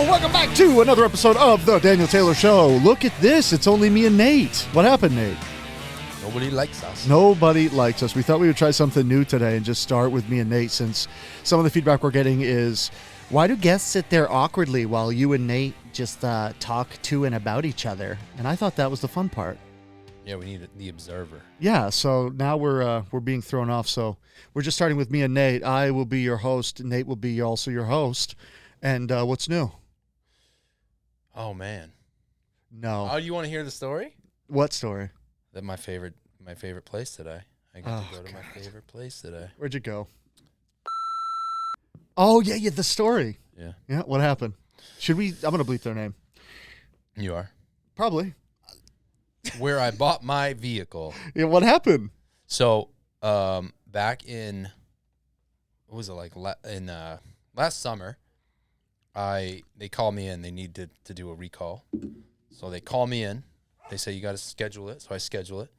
welcome back to another episode of The Daniel Taylor Show. Look at this. It's only me and Nate. What happened, Nate? Nobody likes us. Nobody likes us. We thought we would try something new today and just start with me and Nate, since some of the feedback we're getting is, why do guests sit there awkwardly while you and Nate just talk to and about each other? And I thought that was the fun part. Yeah, we need the observer. Yeah, so now we're being thrown off. So we're just starting with me and Nate. I will be your host. Nate will be also your host. And what's new? Oh, man. No. Oh, you want to hear the story? What story? That my favorite place today. I got to go to my favorite place today. Where'd you go? Oh, yeah, the story. Yeah. Yeah, what happened? Should we? I'm going to bleep their name. You are? Probably. Where I bought my vehicle. Yeah, what happened? So, back in, what was it, like, last summer, they called me in. They needed to do a recall. So they call me in. They say, you got to schedule it. So I schedule it.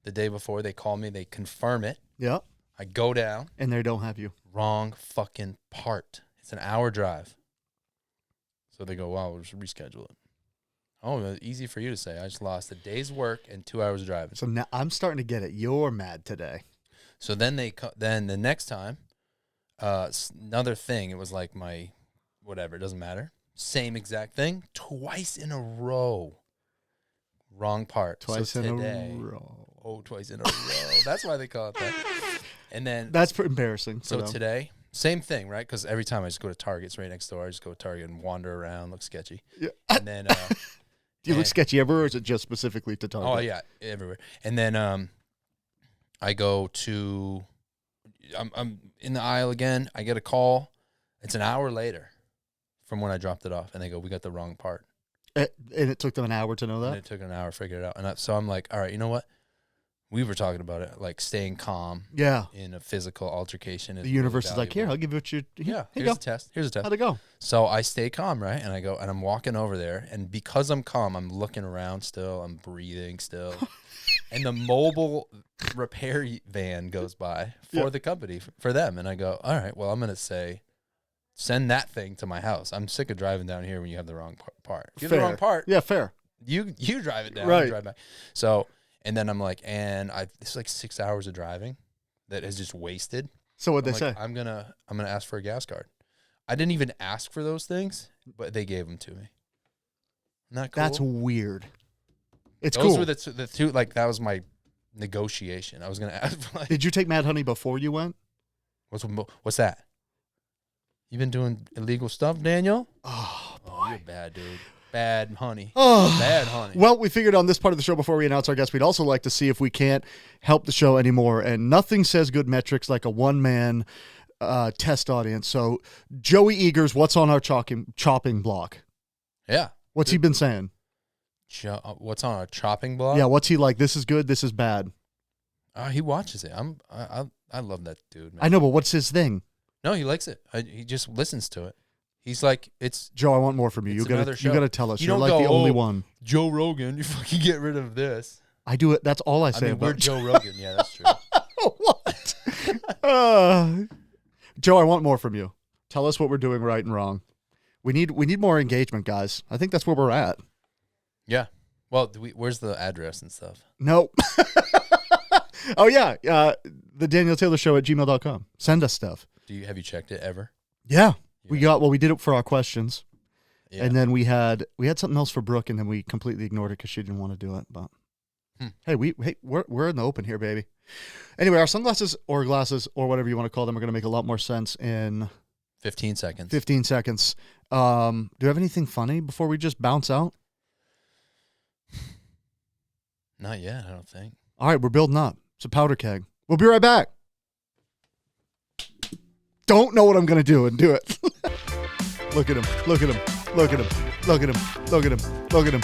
The day before, they call me. They confirm it. Yeah. I go down. And they don't have you. Wrong fucking part. It's an hour drive. So they go, wow, we'll just reschedule it. Oh, easy for you to say. I just lost a day's work and 2 hours driving. So now I'm starting to get it. You're mad today. So then then the next time, another thing, it was like my, whatever, it doesn't matter. Same exact thing, twice in a row. Wrong part. Twice so in today, a row. Oh, twice in a row. That's why they call it that. And then that's embarrassing. So today, same thing, right? Because every time I just go to Target, it's right next door. I just go to Target and wander around, look sketchy. Yeah. And then do you look sketchy everywhere, or is it just specifically to Target? Oh yeah, everywhere. And then I go to, I'm in the aisle again. I get a call. It's an hour later from when I dropped it off, and they go, we got the wrong part. And it took them an hour to know that? And it took an hour to figure it out. And so I'm like, all right, you know what? We were talking about it, like staying calm. Yeah. In a physical altercation. The universe is like, here, I'll give you what you. Yeah. Here's a test. Here's a test. How'd it go? So I stay calm, right? And I go, and I'm walking over there, and because I'm calm, I'm looking around still. I'm breathing still. And the mobile repair van goes by for the company, for them. And I go, all right, well, I'm going to say, send that thing to my house. I'm sick of driving down here when you have the wrong part. If you have the wrong part. Yeah, fair. You drive it down. Right. I drive back. So, and then I'm like, it's like 6 hours of driving that is just wasted. So what'd they say? I'm gonna ask for a gas card. I didn't even ask for those things, but they gave them to me. Isn't that cool? That's weird. It's those cool. Those were the two, like, that was my negotiation. I was going to ask for, like, did you take Mad Honey before you went? What's that? You been doing illegal stuff, Daniel? Oh, boy. You're bad, dude. Bad honey. Oh. Bad honey. Well, we figured on this part of the show, before we announce our guest, we'd also like to see if we can't help the show anymore. And nothing says good metrics like a one-man test audience. So, Joey Eagers, what's on our chopping block? Yeah. What's he been saying? What's on our chopping block? Yeah, what's he like? This is good, this is bad. He watches it. I love that dude, man. I know, but what's his thing? No, he likes it. He just listens to it. He's like, it's Joe, I want more from you. You got to tell us. You're like go, the only one. Joe Rogan, you fucking get rid of this. I do it. That's all I say about we're Joe Rogan. Yeah, that's true. What? Joe, I want more from you. Tell us what we're doing right and wrong. We need more engagement, guys. I think that's where we're at. Yeah. Well, where's the address and stuff? Nope. Oh, yeah. The Daniel Taylor Show at gmail.com. Send us stuff. Have you checked it ever? Yeah. We did it for our questions. Yeah. And then we had something else for Brooke, and then we completely ignored it because she didn't want to do it. But hey, we're in the open here, baby. Anyway, our sunglasses or glasses or whatever you want to call them are going to make a lot more sense in 15 seconds. 15 seconds. Do you have anything funny before we just bounce out? Not yet, I don't think. All right, we're building up. It's a powder keg. We'll be right back. Don't know what I'm going to do and do it. Look at him. Look at him. Look at him. Look at him. Look at him. Look at him.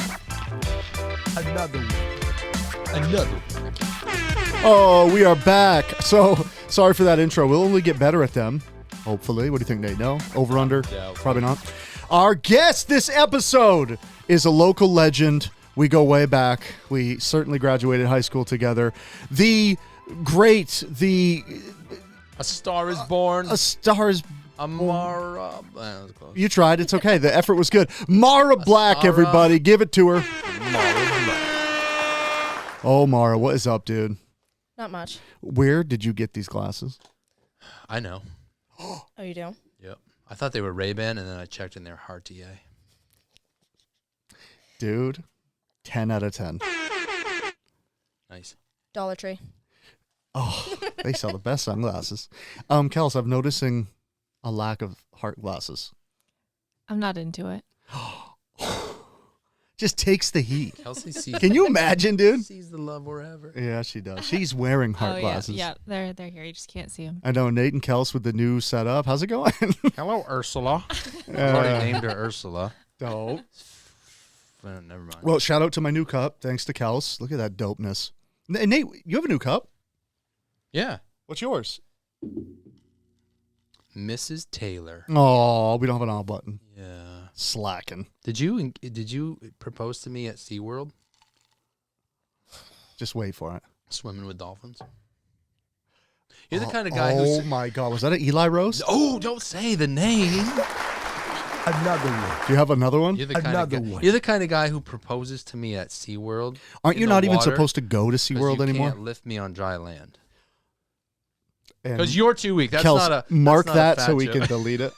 Another one. Oh, we are back. So, sorry for that intro. We'll only get better at them, hopefully. What do you think, Nate? No? Over, under? Yeah, probably not. Our guest this episode is a local legend. We go way back. We certainly graduated high school together. A Star is Born. Amara. That was close. You tried. It's okay. The effort was good. Marah Black, everybody. Give it to her. Marah Black. Oh, Marah, what is up, dude? Not much. Where did you get these glasses? I know. Oh, you do? Yep. I thought they were Ray-Ban, and then I checked in their Cartier. Dude, 10 out of 10. Nice. Dollar Tree. Oh, they sell the best sunglasses. Kels, I'm noticing a lack of heart glasses. I'm not into it. Just takes the heat. Kelsey sees. Can you imagine, dude? Sees the love wherever. Yeah, she does. She's wearing heart glasses. Yeah, they're here. You just can't see them. I know. Nate and Kels with the new setup. How's it going? Hello, Ursula. I've already named her Ursula. Dope. Never mind. Well, shout out to my new cup. Thanks to Kels. Look at that dopeness. Nate, you have a new cup? Yeah. What's yours? Mrs. Taylor. Oh, we don't have an on button. Yeah. Slacking. Did you propose to me at SeaWorld? Just wait for it. Swimming with dolphins? You're the kind of guy who's... Oh, my God. Was that an Eli roast? Oh, don't say the name. Another one. Do you have another one? You're the kind Another of guy, one. You're the kind of guy who proposes to me at SeaWorld. Aren't in you the not even water supposed to go to 'cause SeaWorld you anymore? can't lift me on dry land. And Because you're too weak. That's Kels, not a... mark that's not a that fat so we joke. can delete it.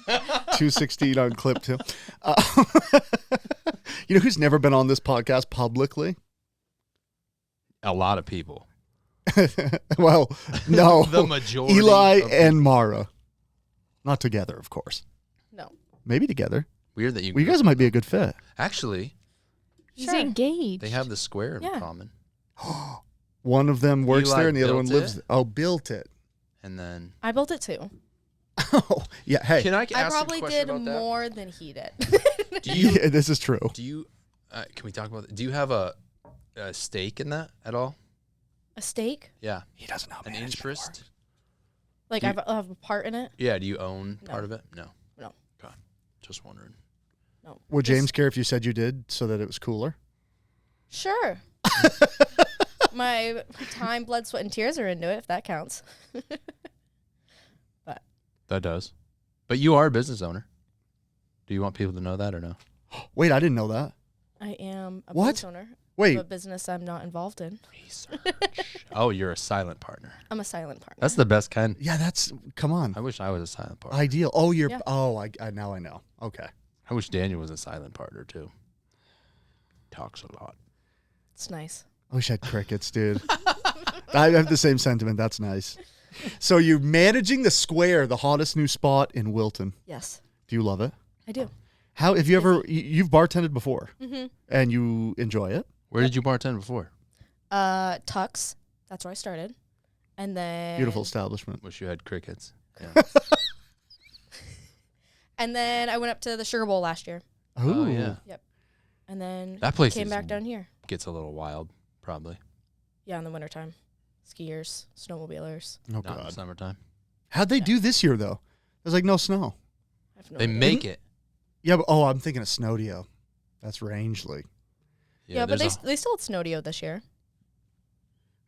216 on clip 2. You know who's never been on this podcast publicly? A lot of people. Well, no. The majority. Eli of and Marah. Not together, of course. No. Maybe together. Weird that you... Well, you guys might be a good fit. Actually, He's Sure. engaged. they have the square in Yeah. common. One of them works Eli there and the other one built lives it? there. Oh, built it. And then... I built it too. Oh, yeah. Hey, Can I ask I a probably question did about that? more than he did. Do you... yeah, this is true. Do you... can we talk about that? Do you have a stake in that at all? A steak? Yeah. He doesn't know An management interest? works. Like Do you- I have a part in it? Yeah. Do you own No. part of it? No. No. Okay. Just wondering. No. Would Just- James care if you said you did so that it was cooler? Sure. My time, blood, sweat, and tears are into it, if that counts. That does. But you are a business owner. Do you want people to know that or no? Wait, I didn't know that. I am a What? business owner Wait, of a business I'm not involved in. Research. Oh, you're a silent partner. I'm a silent partner. That's the best kind. yeah, that's, come on. I wish I was a silent partner. Ideal. Oh, you're, Yeah. oh, I now I know. Okay. I wish Daniel was a silent partner too. Talks a lot. It's nice. I wish I had crickets, dude. I have the same sentiment. That's nice. So you're managing the Square, the hottest new spot in Wilton. Yes, Do you love it? I do. How have you ever? You've bartended before, Mm-hmm. and you enjoy it? Where did you bartend before? Tux. That's where I started. And then... Beautiful establishment. Wish you had crickets. Yeah. And then I went up to the Sugar Bowl last year. Oh Ooh. yeah. And then That place came is- back down here. Gets a little wild, probably. Yeah, in the wintertime. Skiers, snowmobilers. Oh Not in the God. summertime. How'd they do this year though? There's like no snow. I have no They idea. make it. Yeah, but I'm thinking of Snowdio. That's Rangeley. Yeah, but there's they still had Snowdio this year.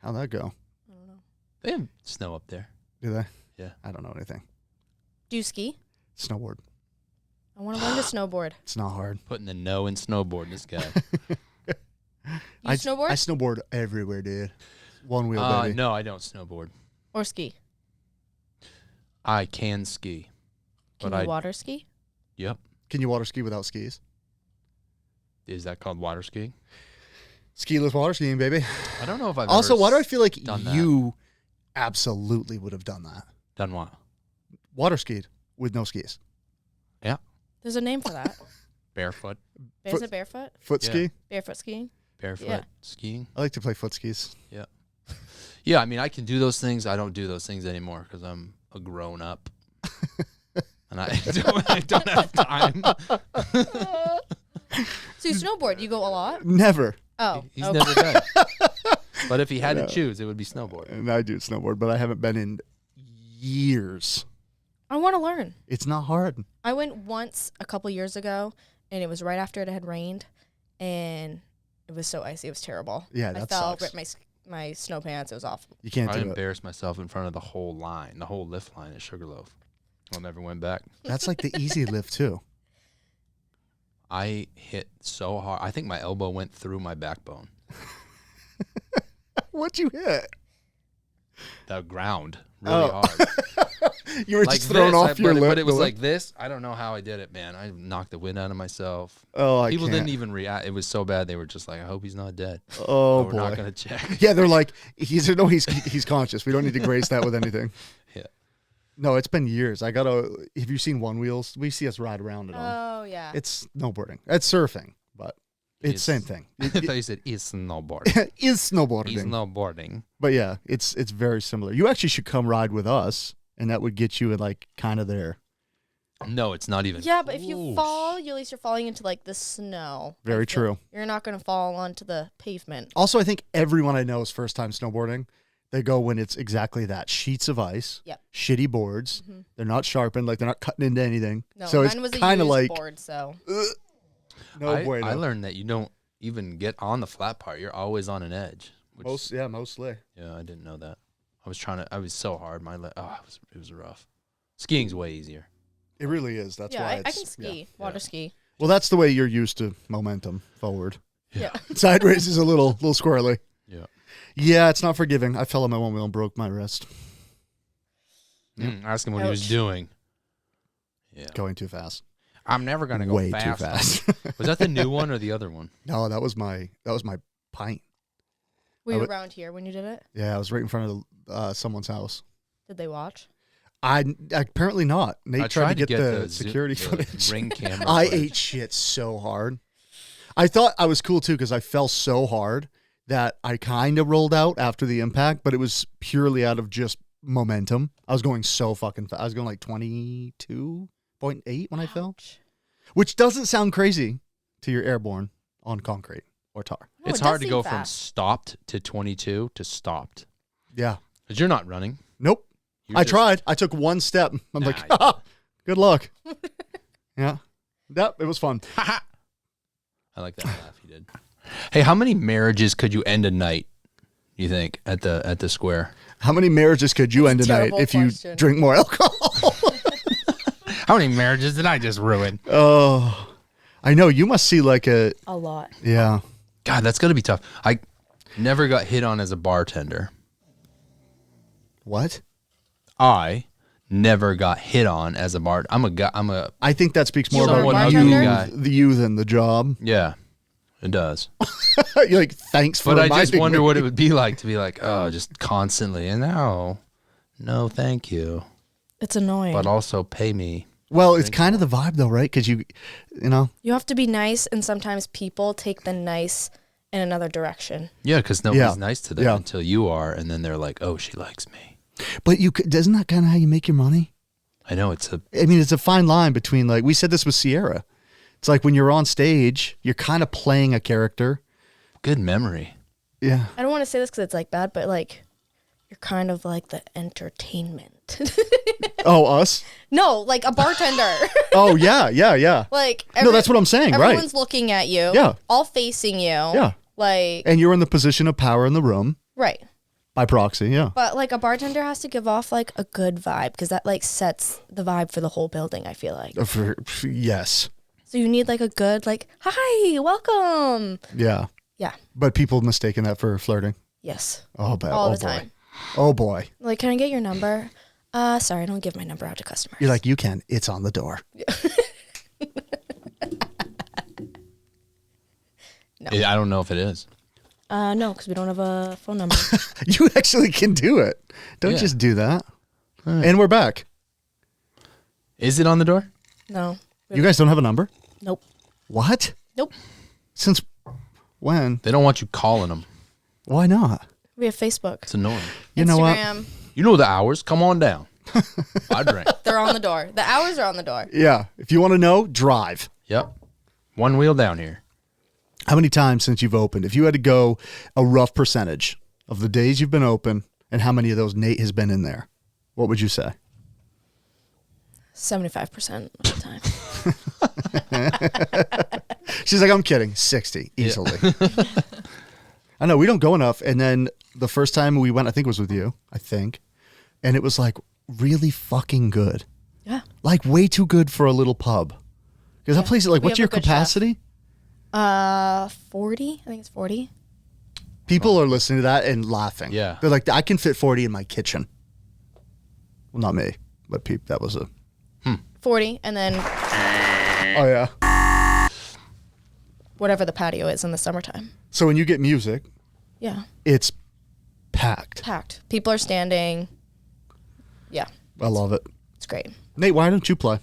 How'd that go? I don't know. they have snow up there. Do they? Yeah. I don't know anything. Do you ski? Snowboard. I want to learn to snowboard. It's not hard. Putting the no in snowboard. This guy. You snowboard I snowboard everywhere, dude. One wheel, baby. No, I don't snowboard. or ski? I can ski. Can But you I- water ski? Yep. Can you water ski without skis? Is that called water skiing? Skiless water skiing, baby. I don't know if I've Also, ever why do I feel like done that. you absolutely would have done that? done what? Water skied with no skis. There's a name for that. Barefoot. Is it barefoot? Foot Yeah. ski? Barefoot skiing? Barefoot Yeah. skiing. I like to play foot skis. Yeah, I mean, I can do those things. I don't do those things anymore because I'm a grown up, and I don't have time. So you snowboard, you go a lot? Never. Oh. He's okay. never done. But if he had No. to choose, it would be snowboard. And I do snowboard, but I haven't been in years. I want to learn. It's not hard. I went once a couple years ago, and it was right after it had rained, and it was so icy. It was terrible. Yeah, I that fell, sucks. ripped my snow pants. It was awful. You can't I do it. embarrassed myself in front of the whole line, the whole lift line at Sugarloaf. I never went back. That's like the easy lift too. I hit so hard. I think my elbow went through my backbone. What'd you hit? The ground really hard. You were Like just thrown this, off your lip. but it was like this. I don't know how I did it, man. I knocked the wind out of myself. Oh, I People can't. didn't even react. It was so bad. They were just like, I hope he's not dead. Oh, We're boy. not going to check. Yeah, they're like, he's conscious. We don't need to grace that with anything. Yeah. No, it's been years. Have you seen One Wheels? We see us ride around it on. Oh yeah. It's snowboarding. It's surfing, but it's same thing. I thought you said is snowboarding. Is snowboarding. He's snowboarding. But yeah, it's very similar. You actually should come ride with us, and that would get you like kind of there. No, it's not even. Yeah, but if you close. fall, at least you're falling into like the snow. Very Like, true. You're not gonna fall onto the pavement. Also, I think everyone I know is first time snowboarding. They go when it's exactly that. Sheets of ice, Yep. shitty boards. Mhm. They're not sharpened, like they're not cutting into anything. No, so mine it's was a kind of used like board, so no bueno. I learned that you don't even get on the flat part. You're always on an edge. Which, mostly. Yeah, I didn't know that. I was so hard. It was rough. Skiing's way easier. It really is. That's yeah, why I it's, can ski, water ski. Well, that's the way you're used to momentum forward. Yeah. Side race is a little squirrely. Yeah. Yeah, it's not forgiving. I fell on my one wheel and broke my wrist. Ask him what he was Ouch. doing. Yeah. Going too fast. I'm never gonna go Way fast. too fast. Was that the new one or the other one? No, that was my pint. Were I you would- around here when you did it? Yeah, I was right in front of someone's house. Did they watch? I apparently not. Nate I tried to get the Zoom- security the footage. ring camera. I footage. ate shit so hard. I thought I was cool too because I fell so hard that I kind of rolled out after the impact, but it was purely out of just momentum. I was going so fucking fast. I was going like 22.8 when I fell, Ouch. which doesn't sound crazy to your airborne on concrete or tar. No, It's it hard does to go seem from fast. stopped to 22 to stopped. Yeah. Because you're not running. Nope. You're I just- tried. I took one step. I'm Nah, like, you ah, good luck. Yeah. It was fun. I like that laugh you did. Hey, how many marriages could you end a night, you think, at the square? How many marriages could you end That's a tonight terrible if you question. drink more alcohol? How many marriages did I just ruin? Oh, I know. You must see like A lot. yeah. God, that's going to be tough. I never got hit on as a bartender. What? I never got hit on as a bar. I'm a I think that speaks more You were a about bartender? you than the job. yeah, it does. You're like, thanks for But I reminding just wonder me. what it would be like to be like, oh, just constantly, and no, thank you, It's annoying. but also pay me. Well, it's kind of the vibe though, right? Because you know, You have to be nice, and sometimes people take the nice in another direction. Yeah, because nobody's Yeah. nice to them Yeah. until you are, and then they're like, oh, she likes me. but isn't that kind of how you make your money? I know it's a I mean, it's a fine line between like we said this with Sierra. It's like when you're on stage, you're kind of playing a character. good memory. Yeah. I don't want to say this because it's like bad, but like you're kind of like the entertainment. Oh, us? No, like a bartender. Oh, yeah. Like No, that's what I'm saying, right? Everyone's looking at you. Yeah. All facing you. Yeah. Like And you're in the position of power in the room right. by proxy. Yeah. But like a bartender has to give off like a good vibe because that like sets the vibe for the whole building, I feel like. Yes. So you need like a good like, hi, welcome. Yeah. Yeah. But people mistaken that for flirting. Yes. Oh, bad. All Oh, the boy. time. Oh, boy. Like, can I get your number? Sorry, I don't give my number out to customers. You're like, you can. It's on the door. No. I don't know if it is. No, because we don't have a phone number. You actually can do it. Don't Yeah. just do that. And we're back. Is it on the door? No. You guys don't have a number? Nope. What? Nope. Since when? They don't want you calling them. Why not? We have Facebook. It's annoying. You know what? Instagram. You know the hours. Come on down. I drink. They're on the door. The hours are on the door. Yeah. If you want to know, drive. Yep. One wheel down here. How many times since you've opened? If you had to go a rough percentage of the days you've been open and how many of those Nate has been in there, what would you say? 75% of the time. She's like, I'm kidding. 60 easily. I know we don't go enough. And then the first time we went, I think it was with you, I think. And it was like really fucking good. Yeah. Like way too good for a little pub. Because that place, like, We what's have your a good chef. capacity? 40. I think it's 40. People are listening to that and laughing. Yeah. They're like, I can fit 40 in my kitchen. Well, not me, but that was a. 40, and then Oh, yeah. whatever the patio is in the summertime. So when you get music, Yeah. it's packed. Packed. People are standing. Yeah. I love it. It's great. Nate, why don't you play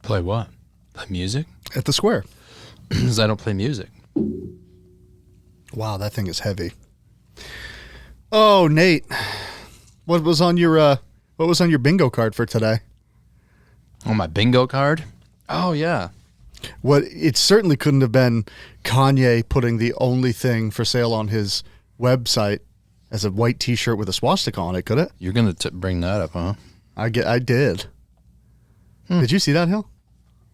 Play what? Play music? at the Square? Because I don't play music. Wow, that thing is heavy. Oh, Nate, what was on your bingo card for today? On my bingo card? Oh, yeah. What it certainly couldn't have been Kanye putting the only thing for sale on his website as a white T-shirt with a swastika on it, could it? You're going to bring that up, huh? I did. Did you see that, Hill?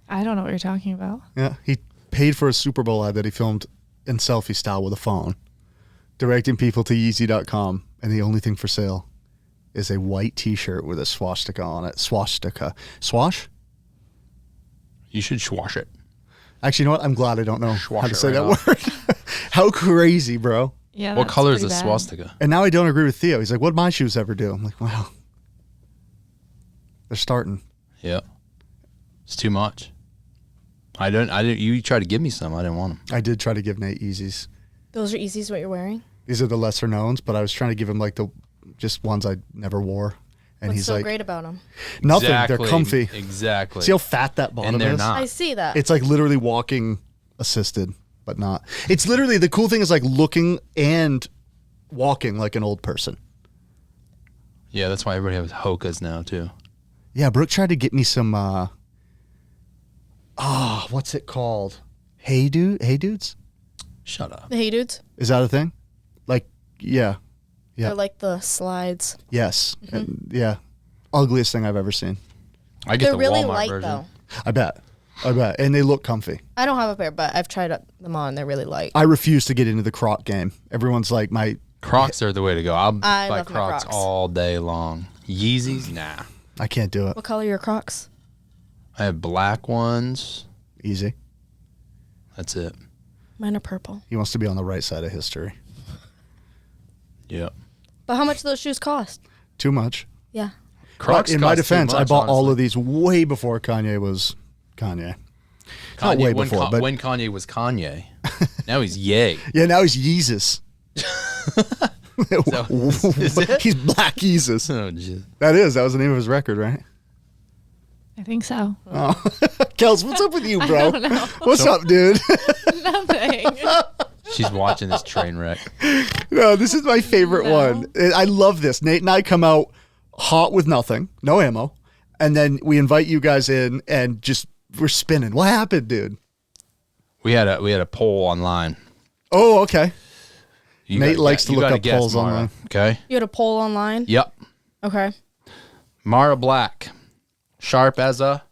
I don't know what you're talking about. Yeah, he paid for a Super Bowl ad that he filmed in selfie style with a phone, directing people to Yeezy.com, and the only thing for sale is a white T-shirt with a swastika on it. Swastika. Swash? You should swash it. Actually, you know what? I'm glad I don't know Swash how to it say right that off. word. How crazy, bro. Yeah. What that's color is pretty the bad. swastika? And now I don't agree with Theo. He's like, what'd my shoes ever do? I'm like, wow. They're starting. Yeah. It's too much. I didn't, you tried to give me some. I didn't want them. I did try to give Nate Yeezys. Those are Yeezys what you're wearing? These are the lesser knowns, but I was trying to give him like the just ones I never wore. And What's he's so like, great about them? nothing. Exactly. They're comfy. Exactly. See how fat that bottom And they're is? not. I see that. It's like literally walking assisted, but not. It's literally, the cool thing is like looking and walking like an old person. Yeah, that's why everybody has Hokas now, too. Yeah, Brooke tried to get me some, what's it called? Hey Dudes? Shut up. the Hey Dudes. Is that a thing? Like, yeah. Yeah. They're like the slides. Yes. And, yeah. Ugliest thing I've ever seen. I get They're the really Walmart light version. though. I bet. And they look comfy. I don't have a pair, but I've tried them on. They're really light. I refuse to get into the Croc game. Everyone's like, Crocs are the way to go. I'll I buy love my Crocs Crocs. all day long. Yeezys? Nah. I can't do it. What color are your Crocs? I have black ones. Easy. That's it. Mine are purple. He wants to be on the right side of history. Yep. But how much do those shoes cost? Too much. Yeah. Crocs But in my cost too defense, I much, bought all honestly. of these way before Kanye was Kanye. Not Kanye, way when, before, but when Kanye was Kanye. Now he's Ye. yeah, now he's Yeezus. Is it? He's Black Yeezus. Oh, jeez. That was the name of his record, right? I think so. Oh, Kels, what's up with you, bro? don't know. What's up, dude? Nothing. She's watching this train wreck. No, this is my favorite No. one. I love this. Nate and I come out hot with nothing, no ammo, and then we invite you guys in and just we're spinning. What happened, dude? We had a poll online. Oh, okay. You Nate gotta likes gu- to you look gotta up guess, polls Marah, online. Okay. You had a poll online? Yep. Okay. Marah Black, sharp as a.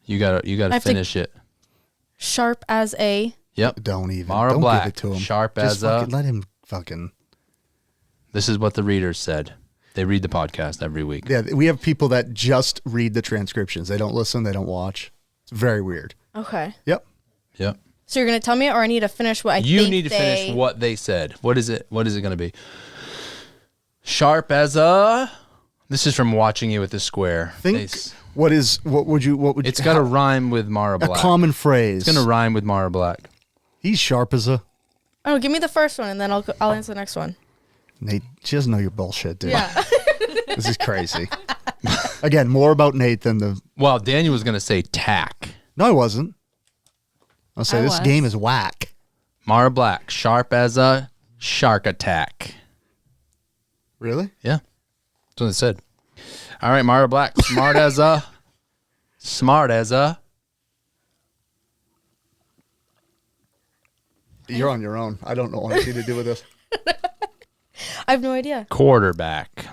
You gotta have to- finish it. Sharp as a. Yep. Don't even. Marah Don't Black, give it to him. sharp Just as a. fucking let him fucking. This is what the readers said. They read the podcast every week. Yeah, we have people that just read the transcriptions. They don't listen. They don't watch. It's very weird. Okay. Yep. Yep. So you're gonna tell me, or I need to finish what I think You need to finish what they said. What is it? What is it going to be? Sharp as a. This is from watching you with the square. Think. What would you? It's got to rhyme with Marah a Black. common phrase. It's going to rhyme with Marah Black. He's sharp as a. Oh, give me the first one, and then I'll answer the next one. Nate, she doesn't know your bullshit, dude. Yeah. This is crazy. Again, more about Nate than the. Well, Daniel was going to say tack. No, I wasn't. I'll say I this was. game is whack. Marah Black, sharp as a shark attack. Really? Yeah. That's what it said. All right, Marah Black, smart as a. Smart as a. You're on your own. I don't know what I need to do with this. I have no idea. Quarterback.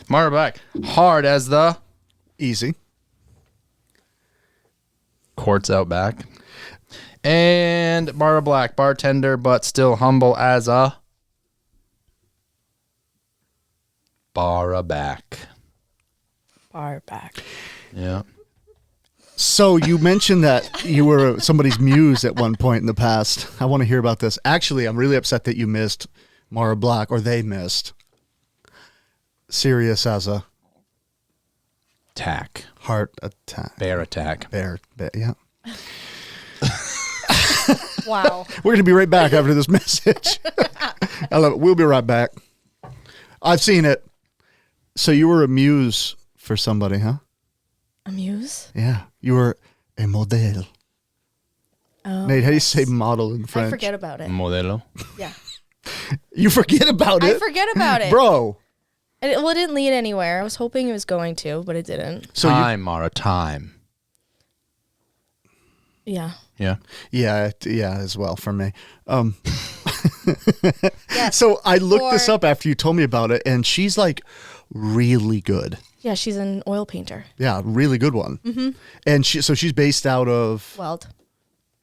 Marah Black, hard as the. Easy. Courts out back. And Marah Black, bartender, but still humble as a. Barra back. far back. Yeah. So you mentioned that you were somebody's muse at one point in the past. I want to hear about this. Actually, I'm really upset that you missed Marah Black, or they missed. Serious as a Attack. heart attack. Bear attack. Bear, yeah. Wow. We're going to be right back after this message. I love it. We'll be right back. I've seen it. So you were a muse for somebody, huh? A muse? Yeah. You were a model. Oh, Nate, how do you yes. say model in French? I forget about it. Modelo. Yeah. You forget about it? I forget about it. Bro. And it didn't lead anywhere. I was hoping it was going to, but it didn't. So Time, Mara, time. Yeah. Yeah. yeah, as well for me. Yes. So I looked this For- up after you told me about it, and she's like really good. Yeah, she's an oil painter. Yeah, really good one. Mm-hmm. And she's based out of Weld.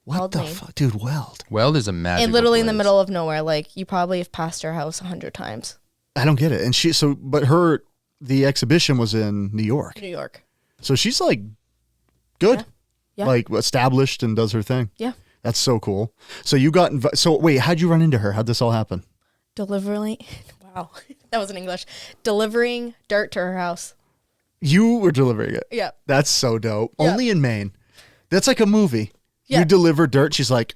what Weld, the Maine. fuck, dude? Weld. Weld is a magic. And literally in the middle of nowhere. Like, you probably have passed her house 100 times. I don't get it. And the exhibition was in New York, New York. so she's like good, Yeah. like established and does her thing. Yeah. That's so cool. So you got so wait, how'd you run into her? How'd this all happen? Delivering. Wow. That was in English. Delivering dirt to her house. You were delivering it. Yeah. That's so dope. Yeah. Only in Maine. That's like a movie. Yeah. You deliver dirt. She's like,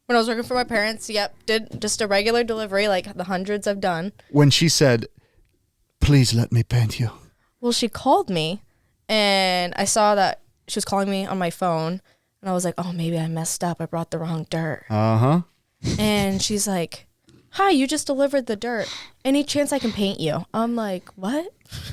When I was working for my parents, did just a regular delivery, like the hundreds I've done. when she said, please let me paint you. Well, she called me, and I saw that she was calling me on my phone, and I was like, oh, maybe I messed up. I brought the wrong dirt. Uh-huh. And she's like, hi, you just delivered the dirt. Any chance I can paint you? I'm like, what?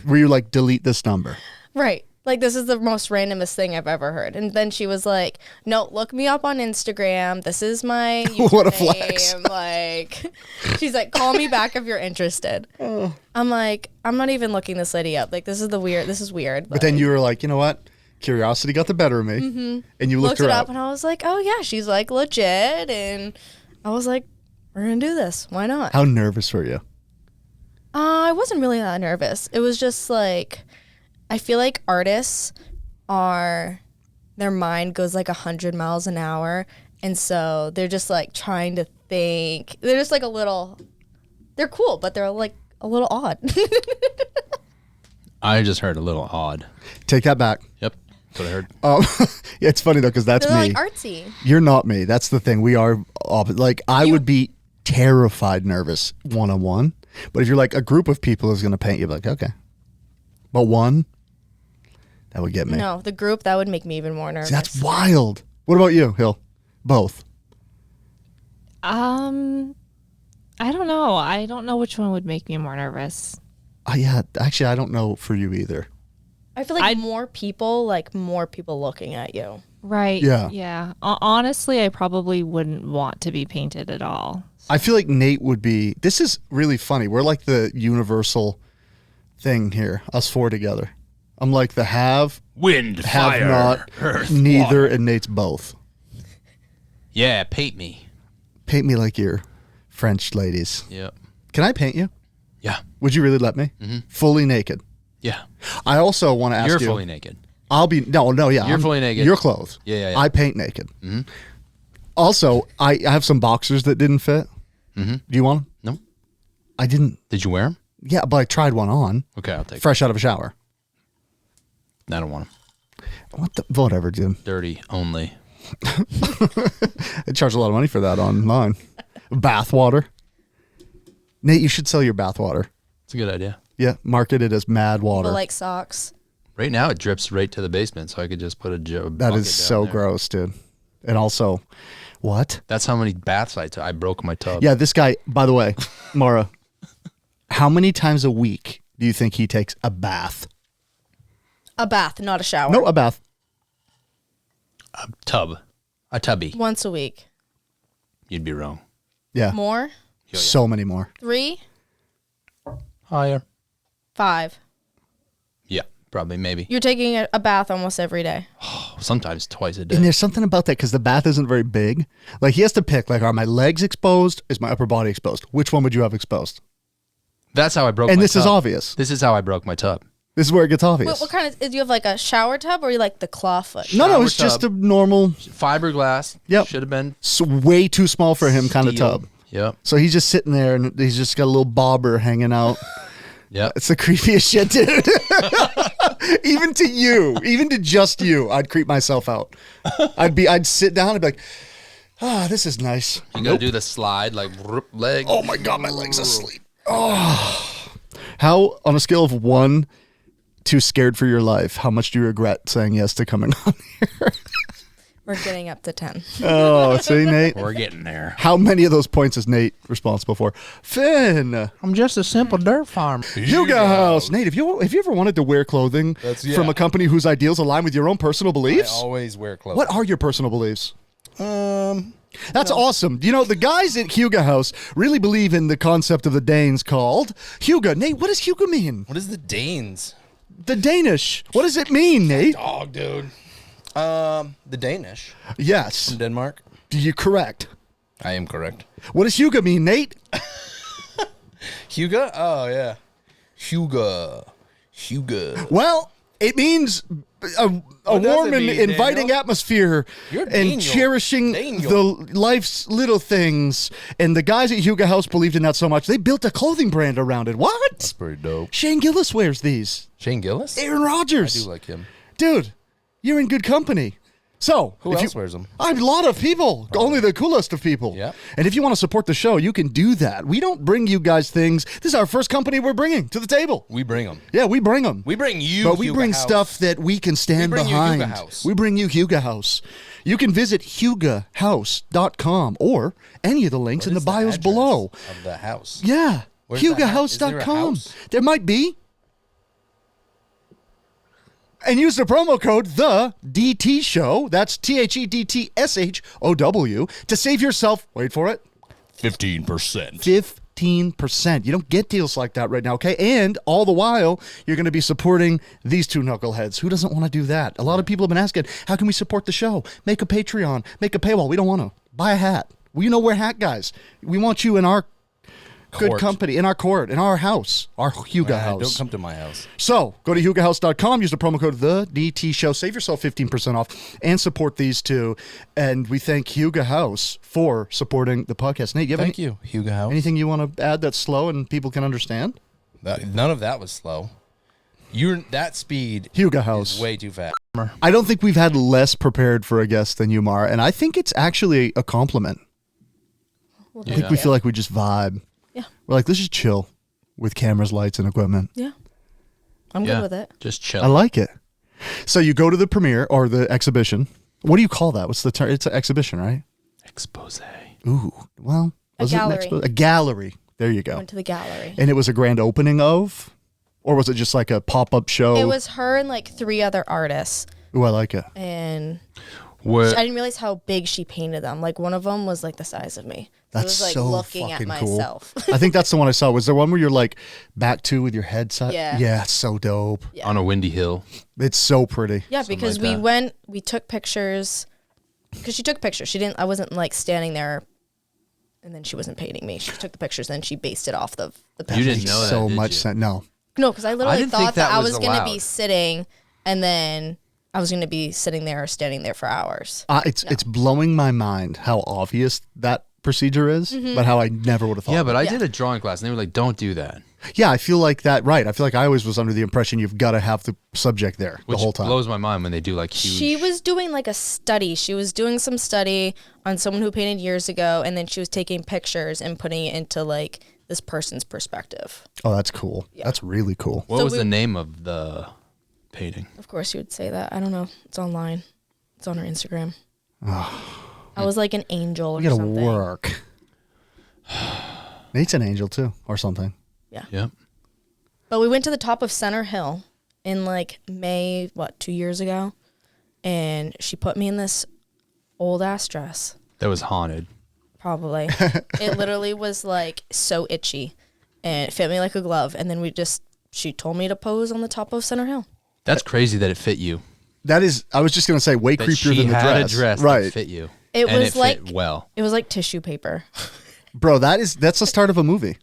Were you like, delete this number? Right. Like, this is the most randomest thing I've ever heard. And then she was like, no, look me up on Instagram. This is my What a username." flex. Like, she's like, call me back if you're interested. I'm like, I'm not even looking this lady up. Like, this is weird. But then you were like, you know what? Curiosity got the better of me. And you looked looked her it up. up, and I was like, oh, yeah, she's like legit. And I was like, we're going to do this. Why not? How nervous were you? I wasn't really that nervous. It was just like, I feel like artists their mind goes like 100 miles an hour. And so they're just like trying to think. They're just like they're cool, but they're like a little odd. I just heard a little odd. Take that back. Yep. That's what I heard. Yeah, it's funny though, because that's They're me. like artsy. You're not me. That's the thing. We are opposite. Like, I would be terrified nervous one-on-one. But if you're like a group of people is going to paint you, like, okay. But one, that would get me. No, the group, that would make me even more nervous. See, that's wild. What about you, Hill? Both. I don't know. I don't know which one would make me more nervous. Yeah, actually, I don't know for you either. I feel like more people looking at you. Right. Yeah. Yeah. Honestly, I probably wouldn't want to be painted at all. I feel like Nate would be. This is really funny. We're like the universal thing here, us four together. I'm like the Wind, have fire, not, earth, neither, water. and Nate's both. Yeah, paint me. Paint me like your French ladies. Yep. Can I paint you? Yeah. Would you really let me? Mm-hmm. Fully naked. Yeah. I also want to ask You're you. fully naked. I'll be yeah. You're fully naked. You're clothed. Yeah. I paint naked. Mm-hmm. Also, I have some boxers that didn't fit. Mm-hmm. Do you want them? No. I didn't. Did you wear them? Yeah, but I tried one on. Okay, I'll take Fresh out of a shower. it. I don't want them. What the? Whatever, dude. Dirty only. I charge a lot of money for that online. Bath water. Nate, you should sell your bath water. It's a good idea. Yeah, market it as mad water. But like socks. Right now, it drips right to the basement, so I could just put a That bucket is down so there. gross, dude. And also, what? That's how many baths I took. I broke my tub. Yeah, this guy, by the way, Marah, how many times a week do you think he takes a bath? A bath, not a shower. No, a bath. A tub. A tubby. Once a week. You'd be wrong. Yeah. More? So many more. 3, Higher. 5. Yeah, probably, maybe. You're taking a bath almost every day. Sometimes twice a day. And there's something about that because the bath isn't very big. Like, he has to pick, like, are my legs exposed? Is my upper body exposed? Which one would you have exposed? That's how I broke And my this tub. is obvious. This is how I broke my tub. This is where it gets obvious. What kind of? Do you have like a shower tub or you like the clawfoot? No, Shower it's just a tub. normal, Fiberglass. Yep. Should have been way too small for him kind of steel. tub. Yep. So he's just sitting there and he's just got a little bobber hanging out. Yep. It's the creepiest shit, dude. Even to you, even to just you, I'd creep myself out. I'd sit down and be like, this is nice. You gotta do the slide, like leg. Oh my God, my leg's asleep. Oh. How, on a scale of 1 to scared for your life, how much do you regret saying yes to coming on here? We're getting up to 10. Oh, see, Nate? We're getting there. How many of those points is Nate responsible for? Finn. I'm just a simple dirt farmer. Yoga House. Nate, have you ever wanted to wear clothing from a company whose ideals align with your own personal I beliefs? always wear clothes. What are your personal beliefs? That's awesome. You know, the guys at Huga House really believe in the concept of the Danes called Huga. Nate, what does Huga mean? What is the Danes? The Danish. What does it mean, Nate? Dog, dude. The Danish Yes. from Denmark. You're correct. I am correct. What does Huga mean, Nate? Huga? Oh yeah. Huga. Well, it means a What does warm it and mean, inviting Daniel? atmosphere You're and Daniel. cherishing Daniel. the life's little things. And the guys at Huga House believed in that so much, they built a clothing brand around it. What? That's pretty dope. Shane Gillis wears these. Shane Gillis? Aaron I Rodgers. do like him. Dude, you're in good company. So, Who if else you, wears them? a lot of people. Only the coolest of people. Yeah. And if you want to support the show, you can do that. We don't bring you guys things. This is our first company we're bringing to the table. We bring them. Yeah, we bring them. We bring you. But we Huga bring House. stuff that we can stand We bring you behind. Huga House. We bring you Huga House. You can visit hugahouse.com or any of the links What in the is bios address below. of the house. Yeah. Where's the house? Is there a hugahouse.com. house? There might be. And use the promo code the DT Show. That's THEDTSHOW to save yourself. Wait for it. 15%. 15%. You don't get deals like that right now, okay? And all the while, you're going to be supporting these two knuckleheads. Who doesn't want to do that? A lot of people have been asking, how can we support the show? Make a Patreon, make a paywall. We don't want to. Buy a hat. We know we're hat guys. We want you in our good Court. company, in our court, in our house, our Huga House. Don't come to my house. So go to hugahouse.com, use the promo code the DT Show, save yourself 15% off, and support these two. And we thank Huga House for supporting the podcast. Nate, you have Thank you, Huga House. anything you want to add that's slow and people can understand? None of that was slow. That speed Huga House. is way too fast. I don't think we've had less prepared for a guest than you, Marah, and I think it's actually a compliment. Well, I think we feel like we just vibe. Yeah. We're like, let's just chill with cameras, lights, and equipment. Yeah. I'm good with it. Just chill. I like it. So you go to the premiere or the exhibition. What do you call that? What's the term? It's an exhibition, right? Expose. Ooh, well, A was it an gallery. a gallery? There you I go. went to the gallery. And it was a grand opening of, or was it just like a pop-up show? It was her and like 3 other artists. Ooh, I like it. And What? I didn't realize how big she painted them. Like one of them was like the size of me. So That's it was like so looking at fucking cool. myself. I think that's the one I saw. Was there one where you're like back to with your head side? Yeah. Yeah, it's so dope. Yeah. On a windy hill. It's so pretty. Yeah, Something because like we took pictures. Because she took pictures. I wasn't like standing there and then she wasn't painting me. She took the pictures and she based it off the pictures. You didn't know that, so did much you? sense. No. No, because I literally didn't think thought that that I was was going to be allowed. sitting and then I was going to be sitting there or standing there for hours. It's blowing my mind how obvious that procedure is, Mm-hmm. but how I never would have thought. Yeah, of but it. I did a drawing class and they were like, don't do that. Yeah, I feel like that. Right. I feel like I always was under the impression you've got to have the subject there Which the whole time. blows my mind when they do like huge. She was doing like a study. She was doing some study on someone who painted years ago, and then she was taking pictures and putting it into like this person's perspective. Oh, that's cool. That's really cool. What So was we- the name of the painting? Of course, you would say that. I don't know. It's online. It's on her Instagram. I was like an angel or We got to something. work. Nate's an angel too, or something. Yeah. But we went to the top of Center Hill in like May, 2 years ago, and she put me in this old ass dress. That was haunted. Probably. It literally was like so itchy, and it fit me like a glove. And then she told me to pose on the top of Center Hill. That's crazy that it fit you. That is, I was just gonna say, way That creepier she than the had dress. a dress right, that fit you. It and was it like fit well. it was like tissue paper. bro. That's the start of a movie,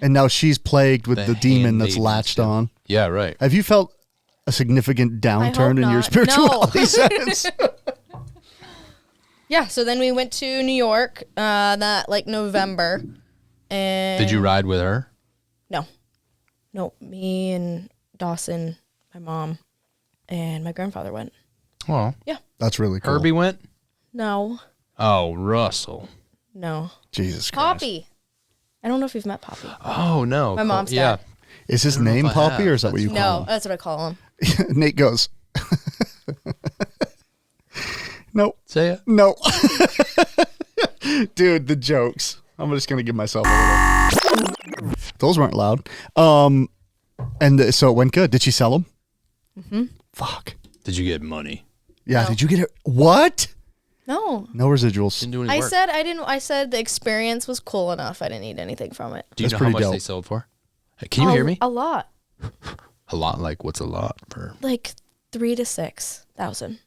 and now she's plagued with The the demon that's handmaidens latched tale. on. Yeah, right. Have you felt a significant downturn in your not. spirituality No. sense? Yeah, so then we went to New York that like November. And Did you ride with her? No, me and Dawson, my mom, and my grandfather went. Well, That's really cool. Herbie went? No. Oh, Russell. No. Jesus Christ. Poppy. I don't know if you've met Poppy. Oh, no. My mom's Yeah. dad. Is his I don't know name if I Poppy have. or is that what you No, call that's what I call him. him? Nate goes, no, Say it. no. Dude, the jokes. I'm just going to give myself a little. Those weren't loud. So it went good. Did she sell them? Mm-hmm. Fuck. Did you get money? Yeah. No. Did you get it? What? No. No residuals. Didn't do any I work. said I didn't. I said the experience was cool enough. I didn't need anything from it. Do you That's know how pretty much they dope. sold for? Hey, can you hear me? A lot. A lot. Like, what's a lot for? Like 3,000 to 6,000.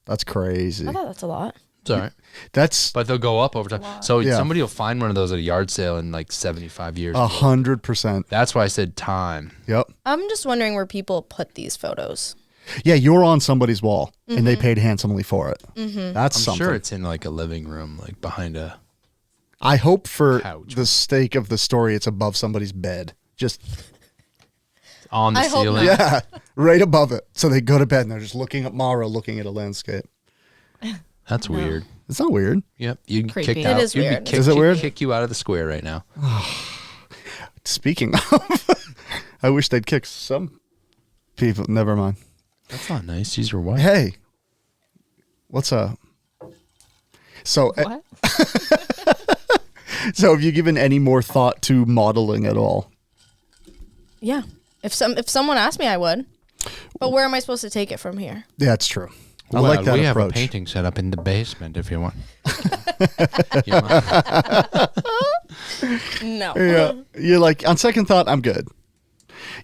That's crazy. I thought that's a lot. It's all right. That's But they'll go up over time. So Yeah. somebody will find one of those at a yard sale in like 75 years. 100%. That's why I said time. Yep. I'm just wondering where people put these photos. Yeah, you're on somebody's wall, and they paid handsomely for it. Mm-hmm. That's I'm something. sure it's in like a living room, like behind a. I hope for Couch. the sake of the story, it's above somebody's bed. Just, On the I hope ceiling. not. yeah, right above it. So they go to bed, and they're just looking at Marah, looking at a landscape. That's weird. It's not weird. Yep. You can Creepy. kick It out. is you'd be weird. kicked- Is it she'd weird? Kick you out of the square right now. Speaking of, I wish they'd kick some people. Never mind. That's not nice. She's your wife. Hey, what's up? So, What? so have you given any more thought to modeling at all? Yeah. If someone asked me, I would. But where am I supposed to take it from here? Yeah, it's true. I like that we have a approach. painting set up in the basement if you want. You want- No. Yeah, you're like, on second thought, I'm good.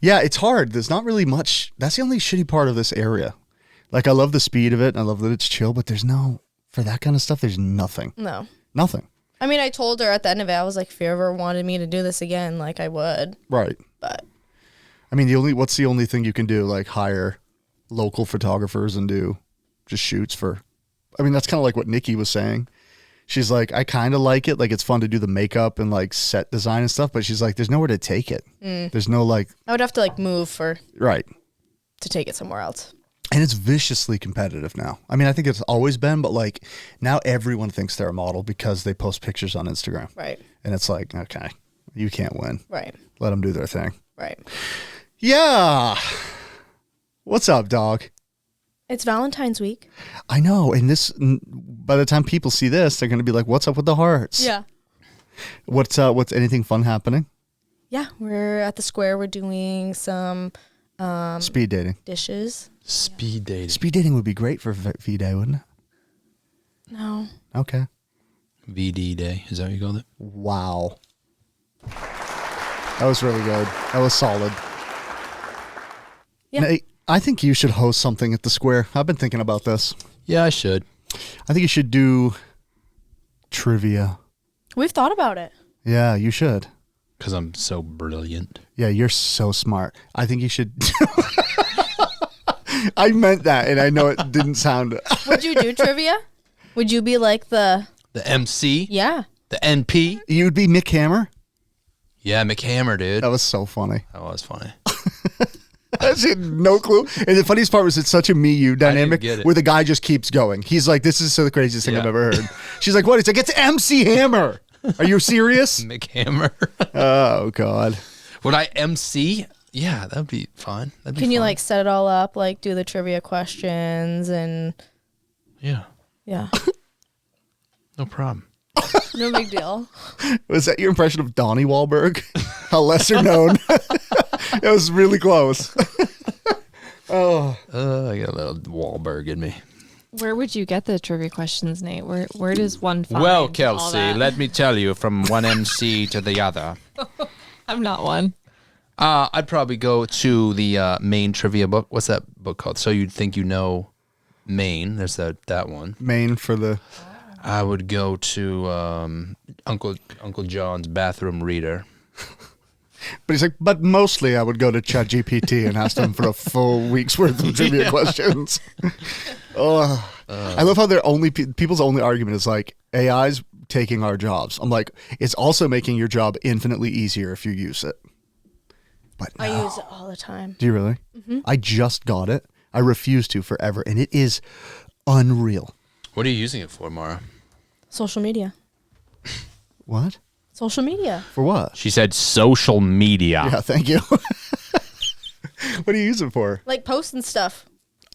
Yeah, it's hard. There's not really much. That's the only shitty part of this area. Like, I love the speed of it, and I love that it's chill, but there's no, for that kind of stuff, there's nothing. No. Nothing. I mean, I told her at the end of it, I was like, if you ever wanted me to do this again, like I would. Right. But I mean, what's the only thing you can do? Like, hire local photographers and do just shoots for, I mean, that's kind of like what Nikki was saying. She's like, I kind of like it. Like, it's fun to do the makeup and like set design and stuff, but she's like, there's nowhere to take it. There's no like, I would have to like move right. to take it somewhere else. And it's viciously competitive now. I mean, I think it's always been, but like now everyone thinks they're a model because they post pictures on Instagram. Right. And it's like, okay, you can't win. Right. Let them do their thing. Right. Yeah. What's up, dog? It's Valentine's week. I know. And by the time people see this, they're going to be like, what's up with the hearts? Yeah. What's anything fun happening? Yeah. We're at the square. We're doing some Speed dating. dishes. Speed dating. Speed dating would be great for V-Day, wouldn't it? No. Okay. VD day. Is that what you called it? Wow. That was really good. That was solid. Yeah. Nate, I think you should host something at the square. I've been thinking about this. Yeah, I should. I think you should do trivia. We've thought about it. Yeah, you should. Because I'm so brilliant. Yeah, you're so smart. I think you should. I meant that, and I know it didn't sound. Would you do trivia? Would you be like the The MC? yeah? The NP? You'd be Mick Hammer. Yeah, McHammer, dude. That was so funny. That was funny. I had no clue. And the funniest part was it's such a me-you dynamic get it. where the guy just keeps going. He's like, this is so the craziest thing I've Yeah. ever heard. She's like, what? He's like, it's MC Hammer. Are you serious? McHammer. Oh, God. Would I MC? Yeah, that'd be fun. That'd be Can you fun. like set it all up, like do the trivia questions and Yeah, yeah, no problem. no big deal. Was that your impression of Donnie Wahlberg? How lesser known. It was really close. I got a little Wahlberg in me. Where would you get the trivia questions, Nate? Where does one find Well, all Kelsey, that? let me tell you from one MC to the other. I'm not one. I'd probably go to the Maine trivia book. What's that book called? So You'd Think You Know Maine. There's that one. Main for the. I would go to Uncle John's Bathroom Reader. But he's like, but mostly I would go to ChatGPT and ask them for a full week's worth of trivia questions. Oh, I love how their only people's only argument is like AI's taking our jobs. I'm like, it's also making your job infinitely easier if you use it. But no. I use it all the time. Do you really? Mm-hmm. I just got it. I refuse to forever, and it is unreal. What are you using it for, Marah? Social media. What? Social media. For what? She said social media. Yeah, thank you. What do you use it for? Like posting stuff.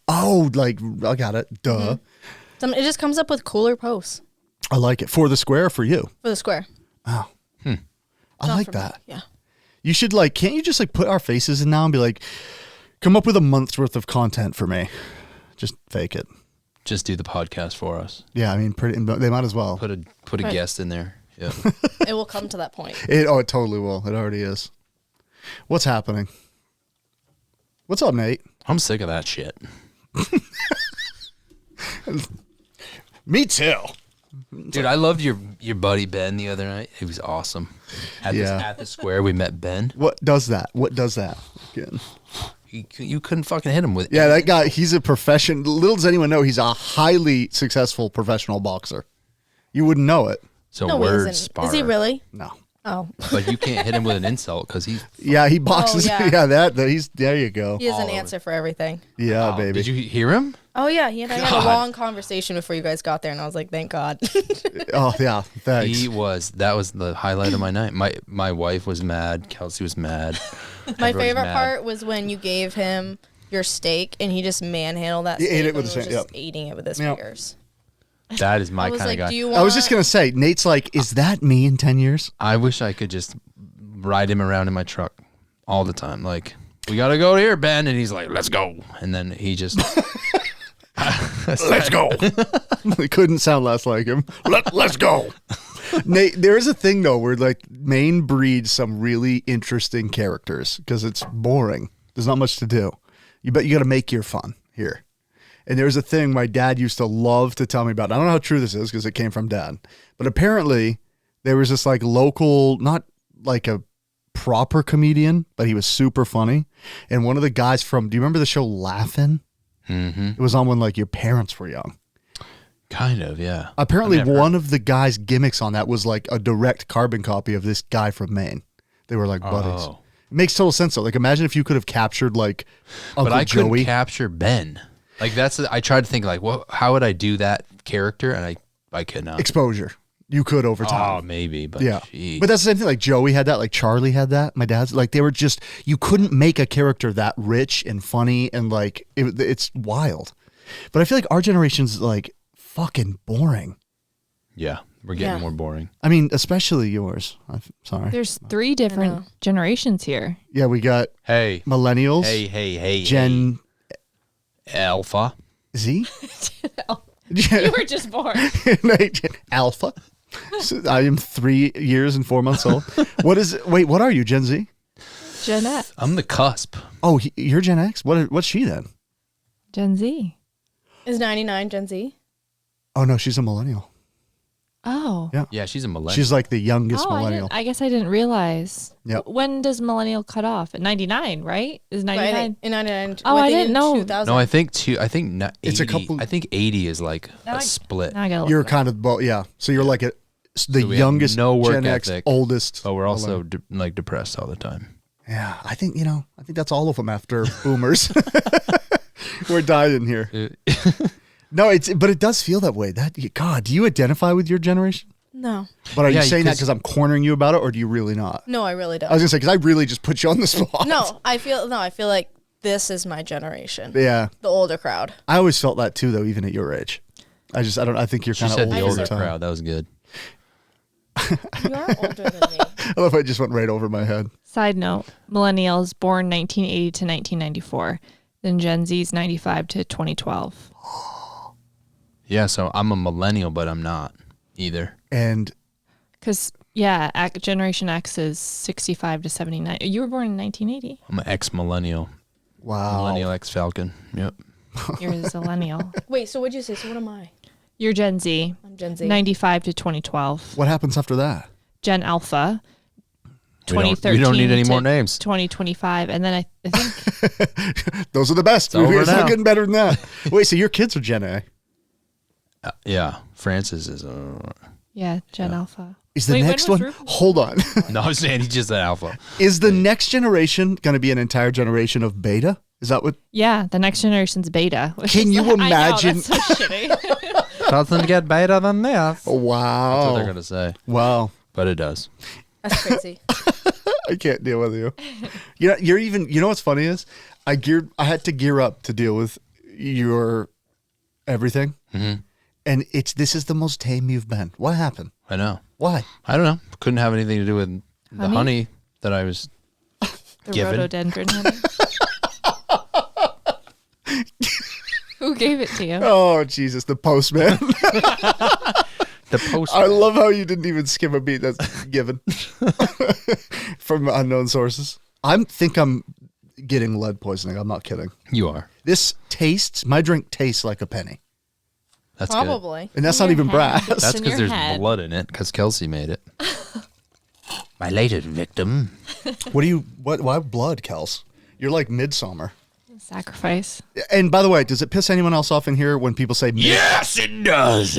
Oh, like, I got it. Duh. Mm-hmm. It just comes up with cooler posts. I like it. For the square or for you? For the square. Oh. I Not like for that. me. Yeah. You should like, can't you just like put our faces in now and be like, come up with a month's worth of content for me? Just fake it. Just do the podcast for us. Yeah, I mean, they might as well. Put a Right. guest in there. Yeah. It will come to that point. It totally will. It already is. What's happening? What's up, Nate? I'm sick of that shit. Me too. Dude, I loved your buddy Ben the other night. He was awesome. At the square, we met Ben. What does that? Again. You couldn't fucking hit him with Yeah, that guy, he's a profession. Little does anyone know, he's a highly successful professional boxer. You wouldn't know it. So No, he word isn't. spar. Is he really? No. Oh. But you can't hit him with an insult because he's. Yeah, he boxes. Oh, yeah. Yeah, he's there you go. He has an All answer for everything. Yeah, Oh, baby. Did you hear him? Oh, yeah. He and I had God. a long conversation before you guys got there, and I was like, thank God. Oh, yeah, thanks. That was the highlight of my night. My wife was mad. Kelsey was mad. My Everyone's favorite mad. part was when you gave him your steak, and he just manhandled that He steak ate it and with was his hand, just yep. eating it with his Yep. fingers. That is I my was kind like, of guy. do you want... I was just going to say, Nate's like, is that me in 10 years? I wish I could just ride him around in my truck all the time. Like, we got to go here, Ben. And he's like, let's go. And then he just. Let's go. It couldn't sound less like him. Let's go. Nate, there is a thing, though, where like Maine breeds some really interesting characters because it's boring. There's not much to do. You got to make your fun here. And there's a thing my dad used to love to tell me about. I don't know how true this is because it came from dad. But apparently there was this like local, not like a proper comedian, but he was super funny. And one of the guys do you remember the show Laugh-In? Mm-hmm. It was on when like your parents were young. Kind of, yeah. Apparently I've never- one of the guys' gimmicks on that was like a direct carbon copy of this guy from Maine. They were like buddies. Oh. It makes total sense though. Like imagine if you could have captured like Uncle But I couldn't Joey. capture Ben. Like, I tried to think, like, how would I do that character? And I could not. Exposure. You could over Oh, time. maybe, but Yeah. geez. But that's the same thing. Like Joey had that, like Charlie had that. My dad's like, they were just, you couldn't make a character that rich and funny and like, it's wild. But I feel like our generation's like fucking boring. Yeah, we're getting Yeah. more boring. I mean, especially yours. I'm sorry. There's 3 different generations here. Yeah, we got Hey, millennials, hey, Gen Alpha. Z, You were just born. Alpha. So I am 3 years and 4 months old. What are you, Gen Z? Gen X. I'm the cusp. Oh, you're Gen X? What's she then? Gen Z. Is 99 Gen Z? Oh, no, she's a millennial. Oh. Yeah. Yeah, she's a millennial. She's like the youngest Oh, millennial. I guess I didn't realize. Yep. When does millennial cut off? At 99, right? Is 99? In 99. Oh, I think didn't in know. 2000. no, I think 80, It's a couple- I think 80 is like Now a split. Now I gotta look You're it up. kind of both, yeah. So you're like the So we have youngest no work Gen X, ethic, oldest. But we're also millennial. depressed all the time. Yeah, I think that's all of them after boomers. We're dying here. No, but it does feel that way. God, do you identify with your generation? No. But are Yeah, you saying that 'cause- because I'm cornering you about it, or do you really not? No, I really don't. I was gonna say because I really just put you on the spot. No, I feel like this is my generation. Yeah, The older crowd. I always felt that too, though, even at your age. I don't. I think you're She kind of said old the over older time. crowd. That was good. You are older than me. I love how it just went right over my head. Side note, millennials born 1980 to 1994. Then Gen Z's 95 to 2012. Yeah, so I'm a millennial, but I'm not either. And Because, yeah, Generation X is 65 to 79. You were born in 1980. I'm an ex-millennial. wow, Millennial ex-Falcon. Yep. You're a zillennial. Wait, so what'd you say? So what am I? You're Gen Z. I'm Gen Z. 95 to 2012. what happens after that? Gen Alpha. 2013. We don't need any to more names. 2025, and then I think Those are the best. over It's not now. getting better than that. Wait, so your kids are Gen A? Yeah, Francis is. Gen Alpha. Is the Wait, when next was one? Rufus? Hold on. No, I'm saying he's just an alpha. Is the next generation going to be an entire generation of beta? Is that what? Yeah, the next generation's beta. which Can is you I know, imagine- that's so shitty. Doesn't get better than this. Wow. That's what they're gonna say, Wow. but it does. That's crazy. I can't deal with you. You're even. You know what's funny is I had to gear up to deal with your everything, and this is the most tame you've been. What happened? I know. Why? I don't know. Couldn't have anything to do with the honey that I was The given. rhododendron honey. Who gave it to you? Oh Jesus, the postman. The post. I love how you didn't even skim a beat. That's given from unknown sources. Think I'm getting lead poisoning. I'm not kidding. You are. My drink tastes like a penny. That's good. Probably. And that's not even brass. It's That's in because your there's head. blood in it. Because Kelsey made it. My latest victim. Why blood, Kels? You're like Midsummer. Sacrifice. And by the way, does it piss anyone else off in here when people say, Yes, it does,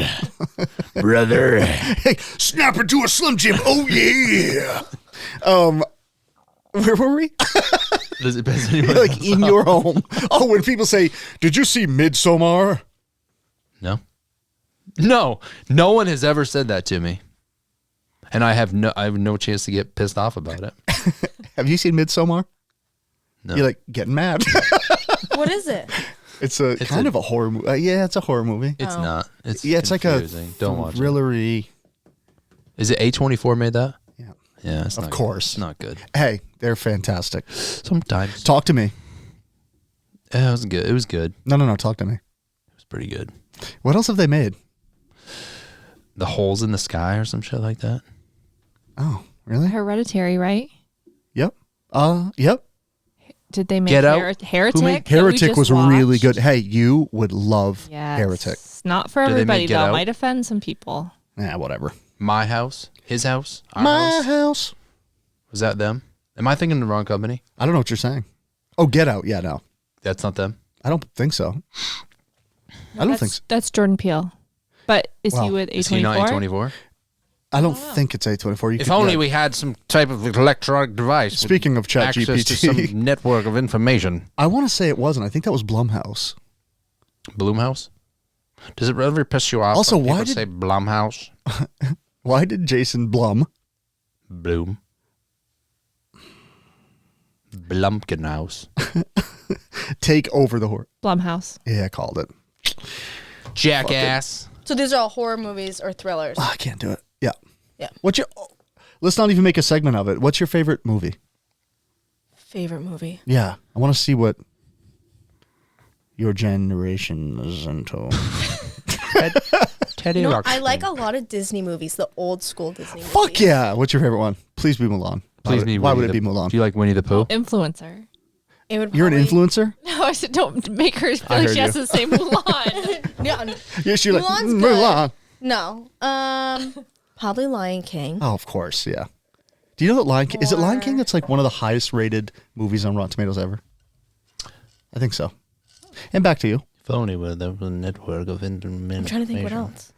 brother. hey, snap into a Slim Jim. Oh, yeah. Where were we? Does it piss anyone Like else in off? your home. Oh, when people say, did you see Midsommar? No. No one has ever said that to me. And I have no chance to get pissed off about it. Have you seen Midsommar? No. You're like getting mad. What is it? It's kind of a horror movie. Yeah, it's a horror movie. It's not. It's Yeah, it's like a confusing. Don't watch it. thrillery. Is it A24 made that? Yeah. Yeah, it's Of not course. It's not good. Hey, they're fantastic. Sometimes. Talk to me. Yeah, it was good. It was good. No. Talk to me. It was pretty good. What else have they made? The Holes in the Sky or some shit like that. Oh, really? Hereditary, right? Yep. Yep. Did they make Get Out? Heretic? Who made- that we Heretic just was really watched? good. Hey, you would love Yes. Heretic. Not for Did they everybody make Get though. Out? Might offend some people. Yeah, whatever. My House? His House? Our My House? house. Was that them? Am I thinking the wrong company? I don't know what you're saying. Oh, Get Out. Yeah, no. That's not them? I don't think so. I don't think so. That's Jordan Peele. But is Well, he with Is he not A24? A24? I don't think it's A24. If only we had some type of electronic device. with Speaking of access to some ChatGPT, network of information. I want to say it wasn't. I think that was Blumhouse. Bloomhouse? Does it ever piss you off Also, when why people did- say Blumhouse? Why did Jason Blum Bloom. Blumpkinhouse. take over the horror? Blumhouse. Yeah, I called it. Jackass. So these are all horror movies or thrillers. Oh, I can't do it. Yeah. Yeah. Let's not even make a segment of it. What's your favorite movie? Favorite movie. Yeah, I want to see what your generation is into. Teddy No, Ruxpin. I like a lot of Disney movies, the old school Disney movies. Fuck yeah! What's your favorite one? Please be Mulan. Please be Why Winnie would it the- be Mulan? Do you like Winnie the Pooh? Influencer. It would You're an probably- influencer. No, I said don't make her feel I like heard she has you. to say Mulan. Yeah, Yes, you're like Mulan's Mulan. no. Probably Lion King. Oh, of course, yeah. Do you know that Lion King? Is it Lion King Or- that's like one of the highest rated movies on Rotten Tomatoes ever? I think so. And back to you. If only there was a network of information. I'm trying to think what else.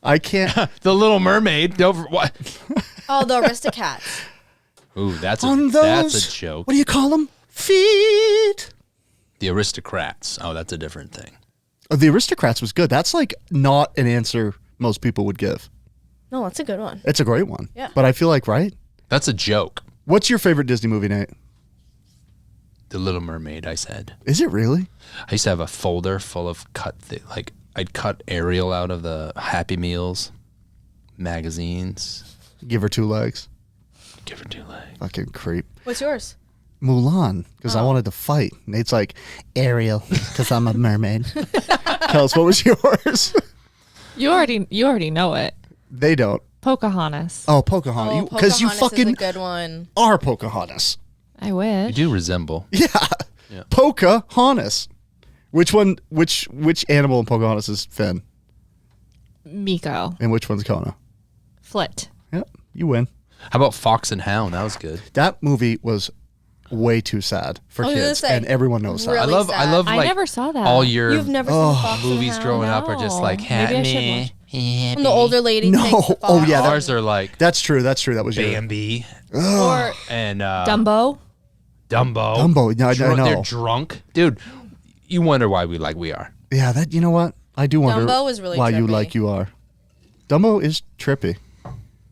I can't. The Little Mermaid. What? Oh, the Aristocats. Ooh, that's On that's those- a joke. What do you call them? Feet. The Aristocrats. Oh, that's a different thing. Oh, the Aristocrats was good. That's like not an answer most people would give. No, that's a good one. It's a great one. Yeah. But I feel like, right? That's a joke. What's your favorite Disney movie, Nate? The Little Mermaid, I said. Is it really? I used to have a folder full of I'd cut Ariel out of the Happy Meals magazines. Give her two legs. Give her 2 legs. Fucking creep. What's yours? Mulan, because I wanted to fight. Nate's like, Ariel, because I'm a mermaid. Tell us, what was yours? you already know it. They don't. Pocahontas. Oh, Pocahontas. Oh, Because you Pocahontas is fucking a good one. are Pocahontas. I You wish. do resemble. Yeah. Yeah. Pocahontas. Which one, which animal in Pocahontas is Finn? Miko. And which one's Kona? Flit. Yep, you win. How about Fox and Hound? That was good. That movie was way too sad for I was gonna kids, say, and everyone knows that. really I love sad. I like never saw that. all your You've never seen Fox and movies Hound? growing up are just like No. Maybe I should happy. When the older lady No. takes the Oh, fox. yeah, Ours are like That's true. That was your Bambi Or and Dumbo. Dumbo. Dumbo. No, I know. They're drunk, dude. You wonder why we like we are. Yeah, that. You know what? I do wonder Dumbo is really why you trippy. like you are. Dumbo is trippy.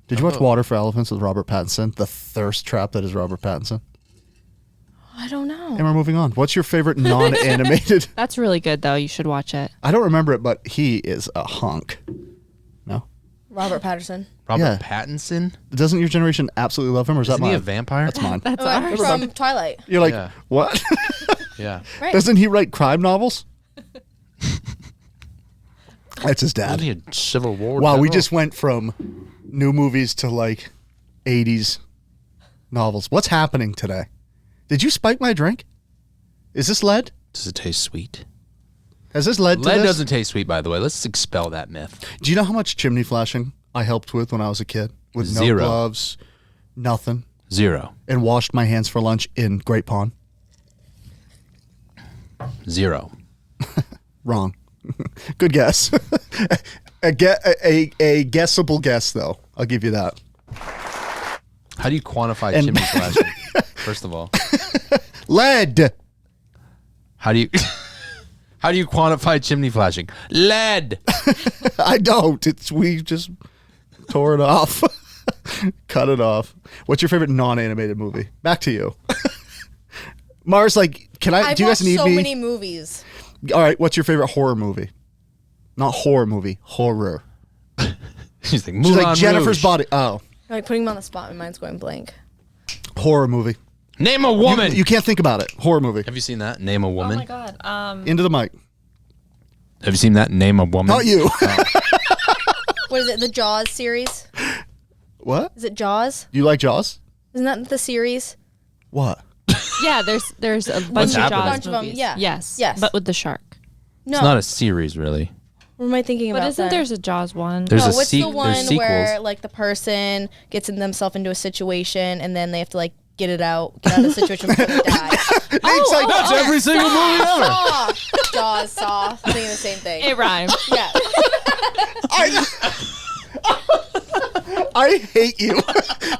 Did you watch Water for Elephants with Robert Pattinson? The thirst trap that is Robert Pattinson. I don't know. And we're moving on. What's your favorite non-animated? That's really good though. You should watch it. I don't remember it, but he is a hunk. No, Robert Patterson. Robert Yeah. Pattinson. doesn't your generation absolutely love him, or is Isn't that he mine? a vampire? That's mine. That's Oh, ours. from Twilight. You're like, Yeah. what? Yeah. Right. Doesn't he write crime novels? That's his Wasn't dad. he a Civil War? Wow, we general? just went from new movies to like 80s novels. What's happening today? Did you spike my drink? Is this lead? Does it taste sweet? Has this led to Lead this? doesn't taste sweet, by the way. Let's expel that myth. Do you know how much chimney flashing I helped with when I was a kid? With Zero. no gloves, nothing, 0. and washed my hands for lunch in Great Pond. 0. Wrong. Good guess. a guessable guess, though. I'll give you that. How do you quantify And- chimney flashing? First of all, Lead. how do you quantify chimney flashing? Lead. I don't. We just tore it off. Cut it off. What's your favorite non-animated movie? Back to you. Mars, like, can I? I've do you guys watched need so me? many movies. All right. What's your favorite horror movie? Not horror movie. Horror. She's like, She's like Moulin Jennifer's Rouge. body. Oh, I'm like putting him on the spot. My mind's going blank. horror movie. Name a woman. You can't think about it. Horror movie. Have you seen that? Name a Oh woman. my god. Into the mic. Have you seen that? Name a woman. Not you. What is it? The Jaws series? What? Is it Jaws? You like Jaws? Isn't that the series? What? Yeah, there's a bunch of happening? Jaws Bunch of 'em, movies. yeah. Yes. Yes. But with the shark. No. It's not a series, really. What am I thinking But about? isn't then? there's a Jaws one? There's no, a what's the one there's sequels. where like the person gets themselves into a situation and then they have to like get out of the situation before they die. It's like, That's every single movie ever. Saw. Jaws, Saw. I'm thinking the same thing. It rhymes. Yeah. I hate you.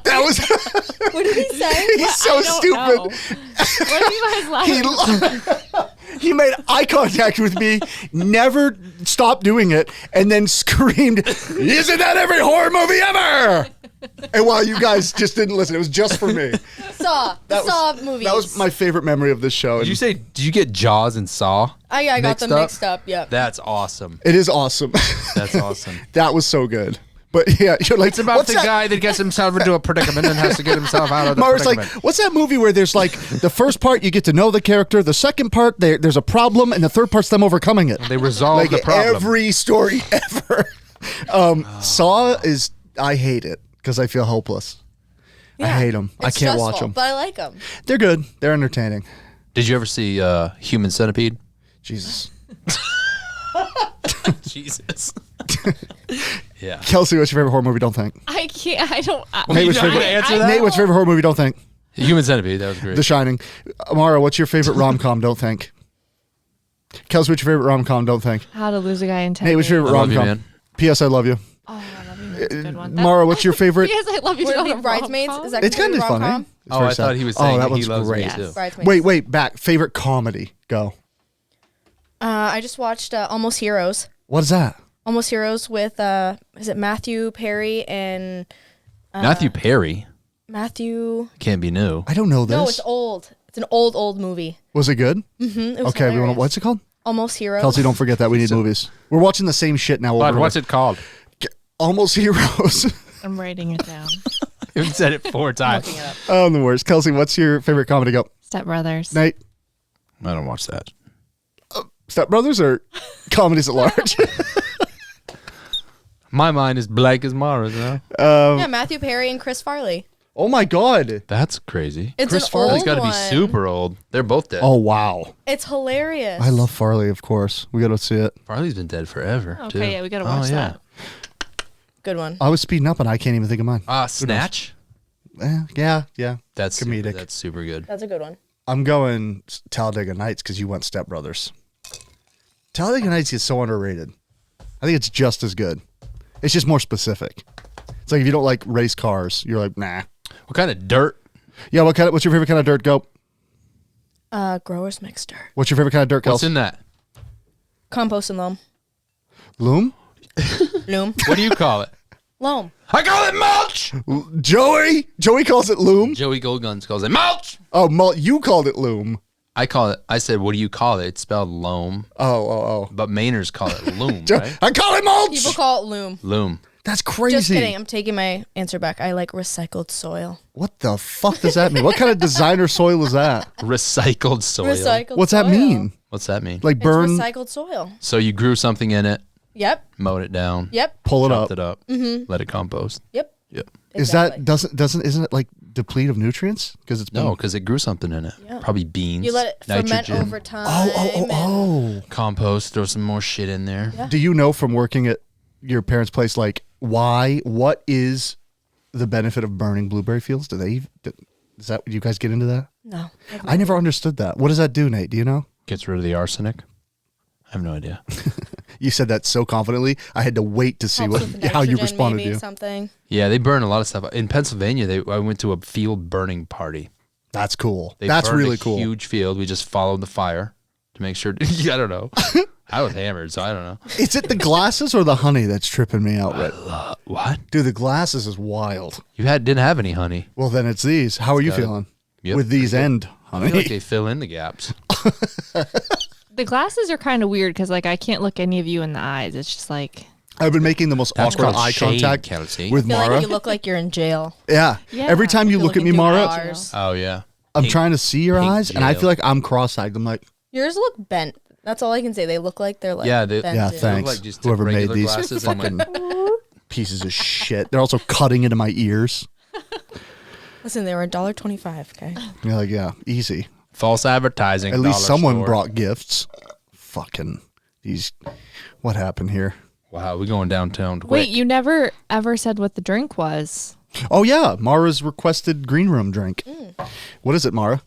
That was. What did he say? He's so I don't stupid. know. What are you guys laughing? He made eye contact with me, never stopped doing it, and then screamed, "Isn't that every horror movie ever?" And while you guys just didn't listen, it was just for me. Saw. Saw movies. That was my favorite memory of this show. Did you say? Did you get Jaws and Saw? I got mixed them up? mixed up. Yep. That's awesome. It is awesome. That's awesome. That was so good. But yeah, you're like, It's about what's the that? guy that gets himself into a predicament and has to get himself out of the Mara's like, predicament. what's that movie where there's like the first part you get to know the character, the second part there's a problem, and the third part's them overcoming it. They resolve Like the problem. every story ever. Saw is I hate it because I feel hopeless. I Yeah. hate them. I It's can't watch stressful, them. But I like them. They're good. They're entertaining. Did you ever see Human Centipede? Jesus. Jesus. Yeah. Kelsey, what's your favorite horror movie? Don't think. I can't. I don't. Nate, what's your not favorite? gonna answer that? Nate, what's your favorite horror movie? Don't think. Human Centipede. That was great. The Shining. Amara, what's your favorite rom-com? Don't think. Kelsey, what's your favorite rom-com? Don't think. How to Lose a Guy in 10 Nate, what's your Days. favorite I love you, rom-com? man. P.S. I love you. Oh, I love you. That's a good one. Mara, what's your favorite? Yes, I love you. Would Do it be a Bridesmaids? rom-com? Is that It's kind of considered funny. rom-com? It's Oh, very I sad. thought he was saying that he one's loves great. me too. Bridesmaids. Wait, back. Favorite comedy? Go. I just watched Almost Heroes. What is that? Almost Heroes with is it Matthew Perry and Matthew Perry Matthew? can't be new. I don't know this. No, it's old. It's an old movie. Was it good? Mm-hmm, it was Okay, we want. hilarious. What's it called? Almost Heroes. Kelsey, don't forget that we need movies. We're watching the same shit now. Bud, over what's it called? Almost Heroes. I'm writing it down. You said it 4 times. Looking it up. Oh, the worst. Kelsey, what's your favorite comedy? Go. Step Brothers. Nate, I don't watch that. Step Brothers or comedies at large? My mind is blank as Mara's now. Yeah, Matthew Perry and Chris Farley. Oh my God. That's crazy. It's Chris an Farley's old He's got to be one. super old. They're both dead. Oh wow. It's hilarious. I love Farley, of course. We got to see it. Farley's been dead forever. Okay, too. yeah, we gotta watch that. Good one. I was speeding up and I can't even think of mine. Snatch. Yeah. That's comedic. That's super good. That's a good one. I'm going Talladega Nights because you went Step Brothers. Talladega Nights is so underrated. I think it's just as good. It's just more specific. It's like if you don't like race cars, you're like, nah. What kind of dirt? Yeah, what's your favorite kind of dirt, Go? Growers mixed dirt. What's your favorite kind of dirt, What's Kels? in that? Compost and loam. Loom? Loam. What do you call it? Loam. I call it mulch. Joey? Joey calls it loom? Joey Goldguns calls it mulch. Oh, you called it loom. I said, what do you call it? It's spelled loam. Oh. But Mainers call it loom, right? I call it mulch! People call it loom. Loom. That's crazy. Just kidding. I'm taking my answer back. I like recycled soil. What the fuck does that mean? What kind of designer soil is that? Recycled soil. Recycled What's soil. that mean? What's that mean? Like It's burn, recycled soil. So you grew something in it, Yep. mowed it down, Yep. pull it chopped up. it up, let it compost. Yep. Yep. Is that isn't it like deplete of nutrients? Because it's been, No, because it grew something in it. Yeah. Probably beans. You let it ferment nitrogen, over time. Oh. compost. Throw some more shit in there. Yeah. Do you know from working at your parents' place, like what is the benefit of burning blueberry fields? Is that, you guys get into that? No. I never understood that. What does that do, Nate? Do you know? Gets rid of the arsenic. I have no idea. You said that so confidently. I had to wait to see how you responded maybe, to. something. Yeah, they burn a lot of stuff. In Pennsylvania, I went to a field burning party. That's cool. They That's burned really a cool. huge field. We just followed the fire to make sure. I don't know. I was hammered, so I don't know. Is it the glasses or the honey that's tripping me out? Right? What? Dude, the glasses is wild. You didn't have any honey. Well, then it's these. How are you got it. feeling Yep, with these pretty good. end I honey? feel like they fill in the gaps. The glasses are kind of weird because like I can't look any of you in the eyes. It's just like I've been making the most That's awkward called eye shade, contact Kelsey. with I feel Mara. like you look like you're in jail. Yeah. Yeah. Every time you You're look at me, looking through Mara, bars. Oh yeah. I'm Pink- trying to see your pink eyes, and I jail. feel like I'm cross-eyed. I'm like, Yours look bent. That's all I can say. They look like they're like Yeah, they- bent yeah, in. They look thanks. like just took Whoever made regular these glasses and fucking went, pieces of shit. They're also cutting into my ears. Listen, they were $1.25. Okay. You're like, yeah, easy. false advertising. At least dollar someone store. brought gifts. Fucking these. What happened here? Wow, we're going downtown quick. wait, you never ever said what the drink was. Oh yeah, Mara's requested green room drink. What is it, Mara?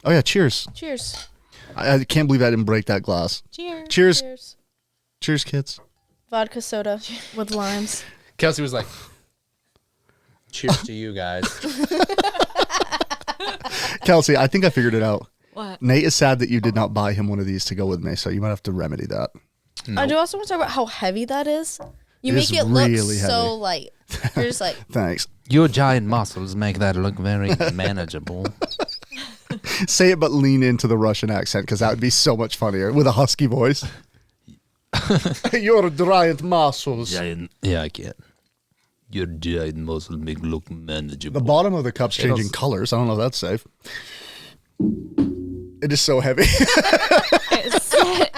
Oh yeah, cheers. Cheers. I can't believe I didn't break that glass. Cheers. Cheers, Cheers. cheers, kids. Vodka soda with limes. Kelsey was like, "Cheers to you guys." Kelsey, I think I figured it out. What? Nate is sad that you did not buy him one of these to go with me, so you might have to remedy that. I do also want to talk about how heavy that is. You It make is it look really so heavy. light. You're just like, Thanks. Your giant muscles make that look very manageable. Say it, but lean into the Russian accent, because that would be so much funnier with a husky voice. Your giant muscles. Giant. Yeah, I can't. Your giant muscles make look manageable. The bottom of the cup's It'll- changing colors. I don't know if that's safe. It is so heavy.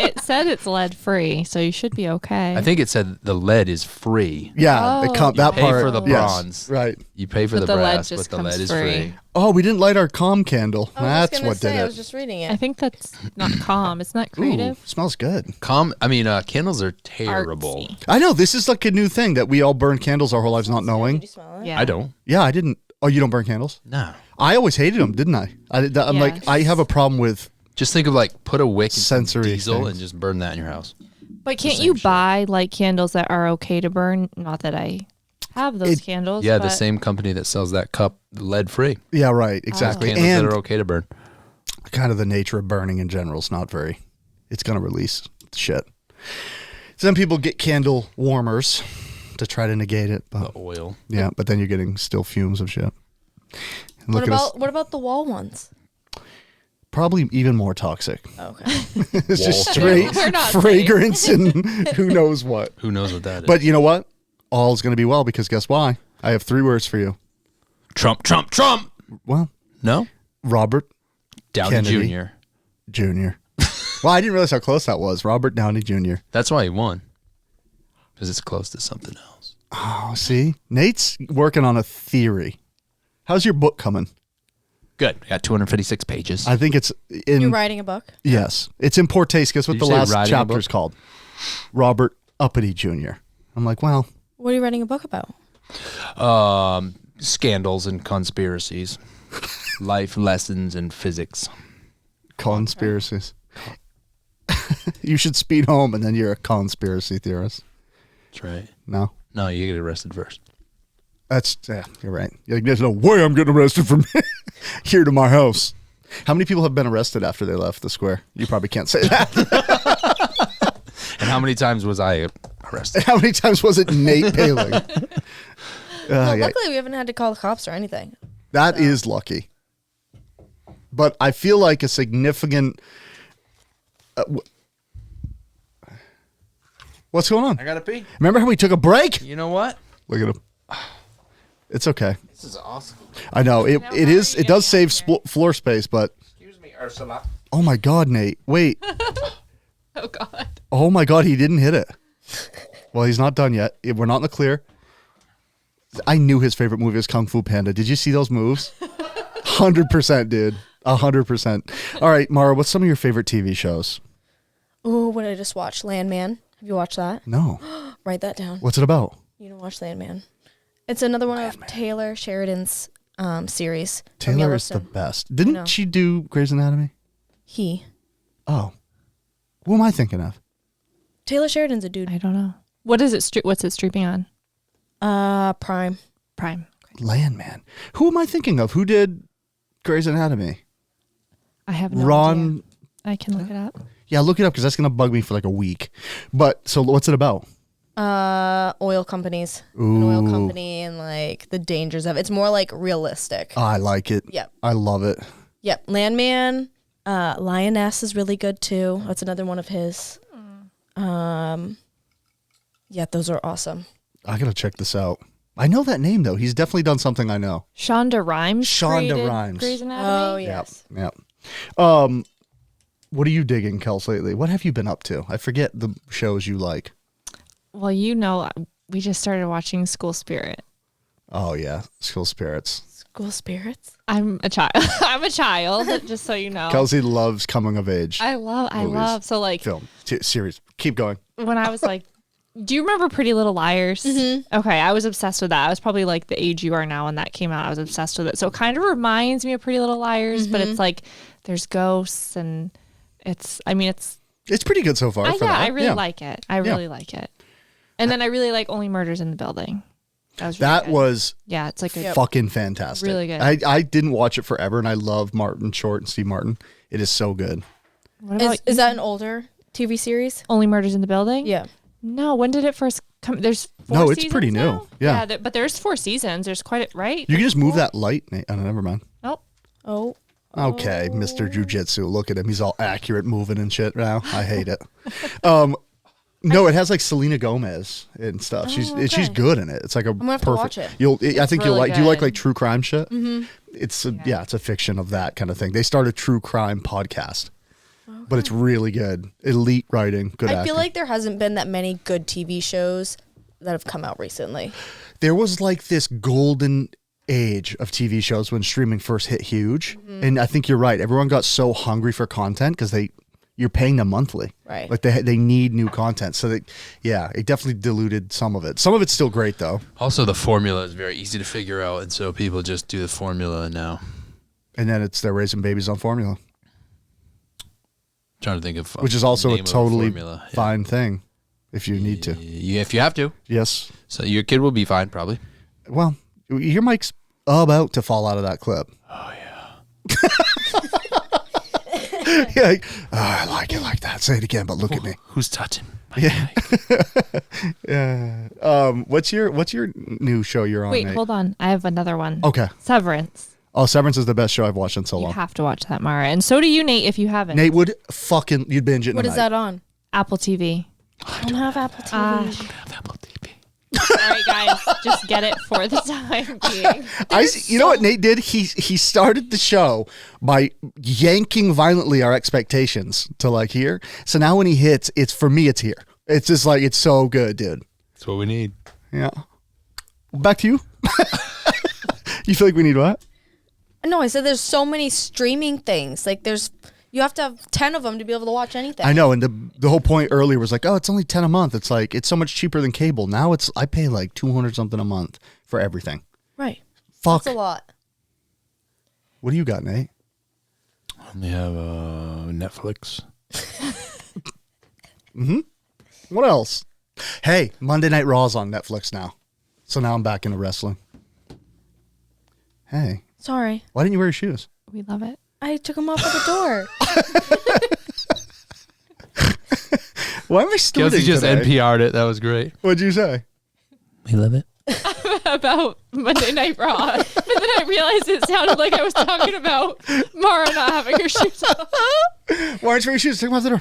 It said it's lead free, so you should be okay. I think it said the lead is free. Yeah, Oh. that Pay part. for the yes, bronze. right. You pay for But the the lead brass, just but the lead comes is free. free. Oh, we didn't light our comm candle. I was That's just gonna what say, did I it. was just reading I it. think that's not calm. It's not Ooh, creative. smells good. Candles are terrible. Artsy. I know this is like a new thing that we all burn candles our whole lives not Did knowing. you smell it? Yeah. I don't. Yeah, I didn't. Oh, you don't burn candles? No. I always hated them, didn't I? I'm like, I have a problem with. Just think of like put a wick in some Sensory diesel things. and just burn that in your house. But can't same you shit. buy like candles that are okay to burn? Not that I have those candles. Yeah, but the same company that sells that cup, lead free. Yeah, right. Exactly. Candles And that are okay to burn. kind of the nature of burning in general is not very. It's gonna release shit. Some people get candle warmers to try to negate it, The but oil. yeah, but then you're getting still fumes of shit. And look at us, What about the wall ones? probably even more toxic. Okay. It's just Wall straight We're not fragrance and who knows what. Who knows what that is? But you know what? All's gonna be well because guess why? I have 3 words for you. Trump, Trump, Trump. Well, No? Robert Downey Kennedy. Jr. Jr. Well, I didn't realize how close that was. Robert Downey Jr. That's why he won. Because it's close to something else. Oh, see? Nate's working on a theory. How's your book coming? Good. I got 256 pages. I think it's in. You're writing a book? Yes. It's in poor taste. Guess what Did the you say last writing a chapter is book? called? Robert Uppity Jr. I'm like, well, What are you writing a book about? Scandals and conspiracies. Life lessons in physics. Conspiracies. You should speed home, and then you're a conspiracy theorist. That's right. No? No, you get arrested first. You're right. You're like, there's no way I'm getting arrested from here to my house. How many people have been arrested after they left the square? You probably can't say that. And how many times was I arrested? How many times was it Nate Paling? Well, Yeah. luckily we haven't had to call the cops or anything. That is lucky. But I feel like a significant... what's going on? I gotta pee. Remember how we took a break? You know what? Look at him. It's okay. This is awesome. I know. It does save floor space, but... Excuse me, Ursula. Oh my God, Nate. Wait. Oh God. Oh my God, he didn't hit it. Well, he's not done yet. We're not in the clear. I knew his favorite movie was Kung Fu Panda. Did you see those moves? 100%, dude. 100%. All right, Mara, what's some of your favorite TV shows? Oh, what did I just watch? Landman. Have you watched that? No. Write that down. What's it about? You don't watch Landman. It's another one of Taylor Sheridan's series. from Taylor is the Yellowstone. best. know. Didn't she do Grey's Anatomy? He. Oh. Who am I thinking of? Taylor Sheridan's a dude. I don't know. What is it? What's it streaming on? Prime. Prime. Landman. Who am I thinking of? Who did Grey's Anatomy? I have no Ron. idea. I can look it up. Yeah, look it up because that's going to bug me for like a week. But so what's it about? Oil companies. Ooh. An oil company and like the dangers of it. It's more like realistic. I like it. Yep. I love it. Yep. Landman. Lioness is really good too. That's another one of his. Yeah, those are awesome. I got to check this out. I know that name though. He's definitely done something I know. Shonda Rhimes. Shonda created Rhimes. Grey's Oh Anatomy. yes. Yep. What are you digging, Kels, lately? What have you been up to? I forget the shows you like. Well, you know, we just started watching School Spirit. Oh yeah, School Spirits. School spirits. I'm a child. I'm a child. Just so you know. Kelsey loves coming of age I love. So like film series. Keep going. when I was like, do you remember Pretty Little Liars? Mm-hmm. Okay, I was obsessed with that. I was probably like the age you are now when that came out. I was obsessed with it. So it kind of reminds me of Pretty Little Liars, but it's like there's ghosts and it's It's pretty good so far. for that. I really like it. I really like it. And then I really like Only Murders in the Building. That was really That good. was yeah, it's like a fucking fantastic. Really good. I didn't watch it forever, and I love Martin Short and Steve Martin. It is so good. What about Is that an older TV series? Only Murders in the Building? Yeah. No, when did it first come? There's 4 No, it's seasons pretty new. now? Yeah. But there's 4 seasons. There's quite a right. You can just move that light. Oh, never mind. Oh, Oh. Okay, Mr. Jiu-Jitsu. Look at him. He's all accurate moving and shit now. I hate it. No, it has like Selena Gomez and stuff. She's good in it. It's like a gonna have to perfect. watch it. I think you'll really like. Do you like good. true crime shit? Mm-hmm. It's a fiction of that kind of thing. They start a true crime podcast, but it's really good. Elite writing, good I acting. feel like there hasn't been that many good TV shows that have come out recently. There was like this golden age of TV shows when streaming first hit huge, and I think you're right. Everyone got so hungry for content because you're paying them monthly, Right. Like they need new content. So it definitely diluted some of it. Some of it's still great though. Also, the formula is very easy to figure out, and so people just do the formula now. And then they're raising babies on formula, Trying to think of which is also a name of totally formula. Yeah. fine thing if you need to. Yeah, if you have to. Yes. So your kid will be fine, probably. Well, your mic's about to fall out of that clip. Oh yeah. Yeah, like, oh, I like it like that. Say it again, but look at me. Who's touching? Yeah. Yeah. What's your new show you're on? wait, Nate? hold on. I have another one. Okay. Severance. Oh, Severance is the best show I've watched in so You long. have to watch that, Mara. And so do you, Nate, if you haven't. Nate would you'd binge it. What in a is night. that on? Apple TV. I don't have Apple TV. Apple TV. All right, guys, just get it for the time being. You know what Nate did? He started the show by yanking violently our expectations to like here. So now when he hits, it's here. It's just like it's so good, dude. That's what we need. Yeah. Back to you. You feel like we need what? No, I said there's so many streaming things. Like you have to have 10 of them to be able to watch anything. I know, and the whole point earlier was like, oh, it's only $10 a month. It's like it's so much cheaper than cable. Now I pay like $200 something a month for everything. Right. Fuck. That's a lot. What do you got, Nate? We have Netflix. What else? Hey, Monday Night Raw's on Netflix now. So now I'm back into wrestling. Hey, Sorry. why didn't you wear your shoes? We love it. I took them off at the door. Why am I stewarding Kelsey just today? NPR'd it. That was great. What'd you say? We love it. About Monday Night Raw. And then I realized it sounded like I was talking about Marah not having her shoes on. Why aren't you wearing your shoes? Take them off the door.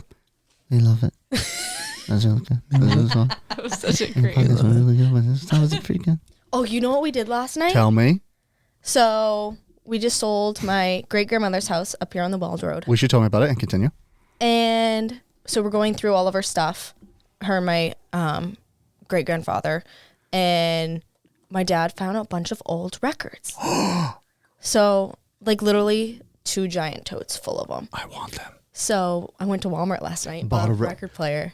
We love it. That's really good. That was such a great. really good. That was pretty good. Oh, you know what we did last night? Tell me. So we just sold my great grandmother's house up here on the Weld Road. Wish you told me about it and continue. And so we're going through all of her stuff, her and my great grandfather, and my dad found a bunch of old records. So, like, literally 2 giant totes full of them. I want them. So I went to Walmart last night, Bought bought a a record player,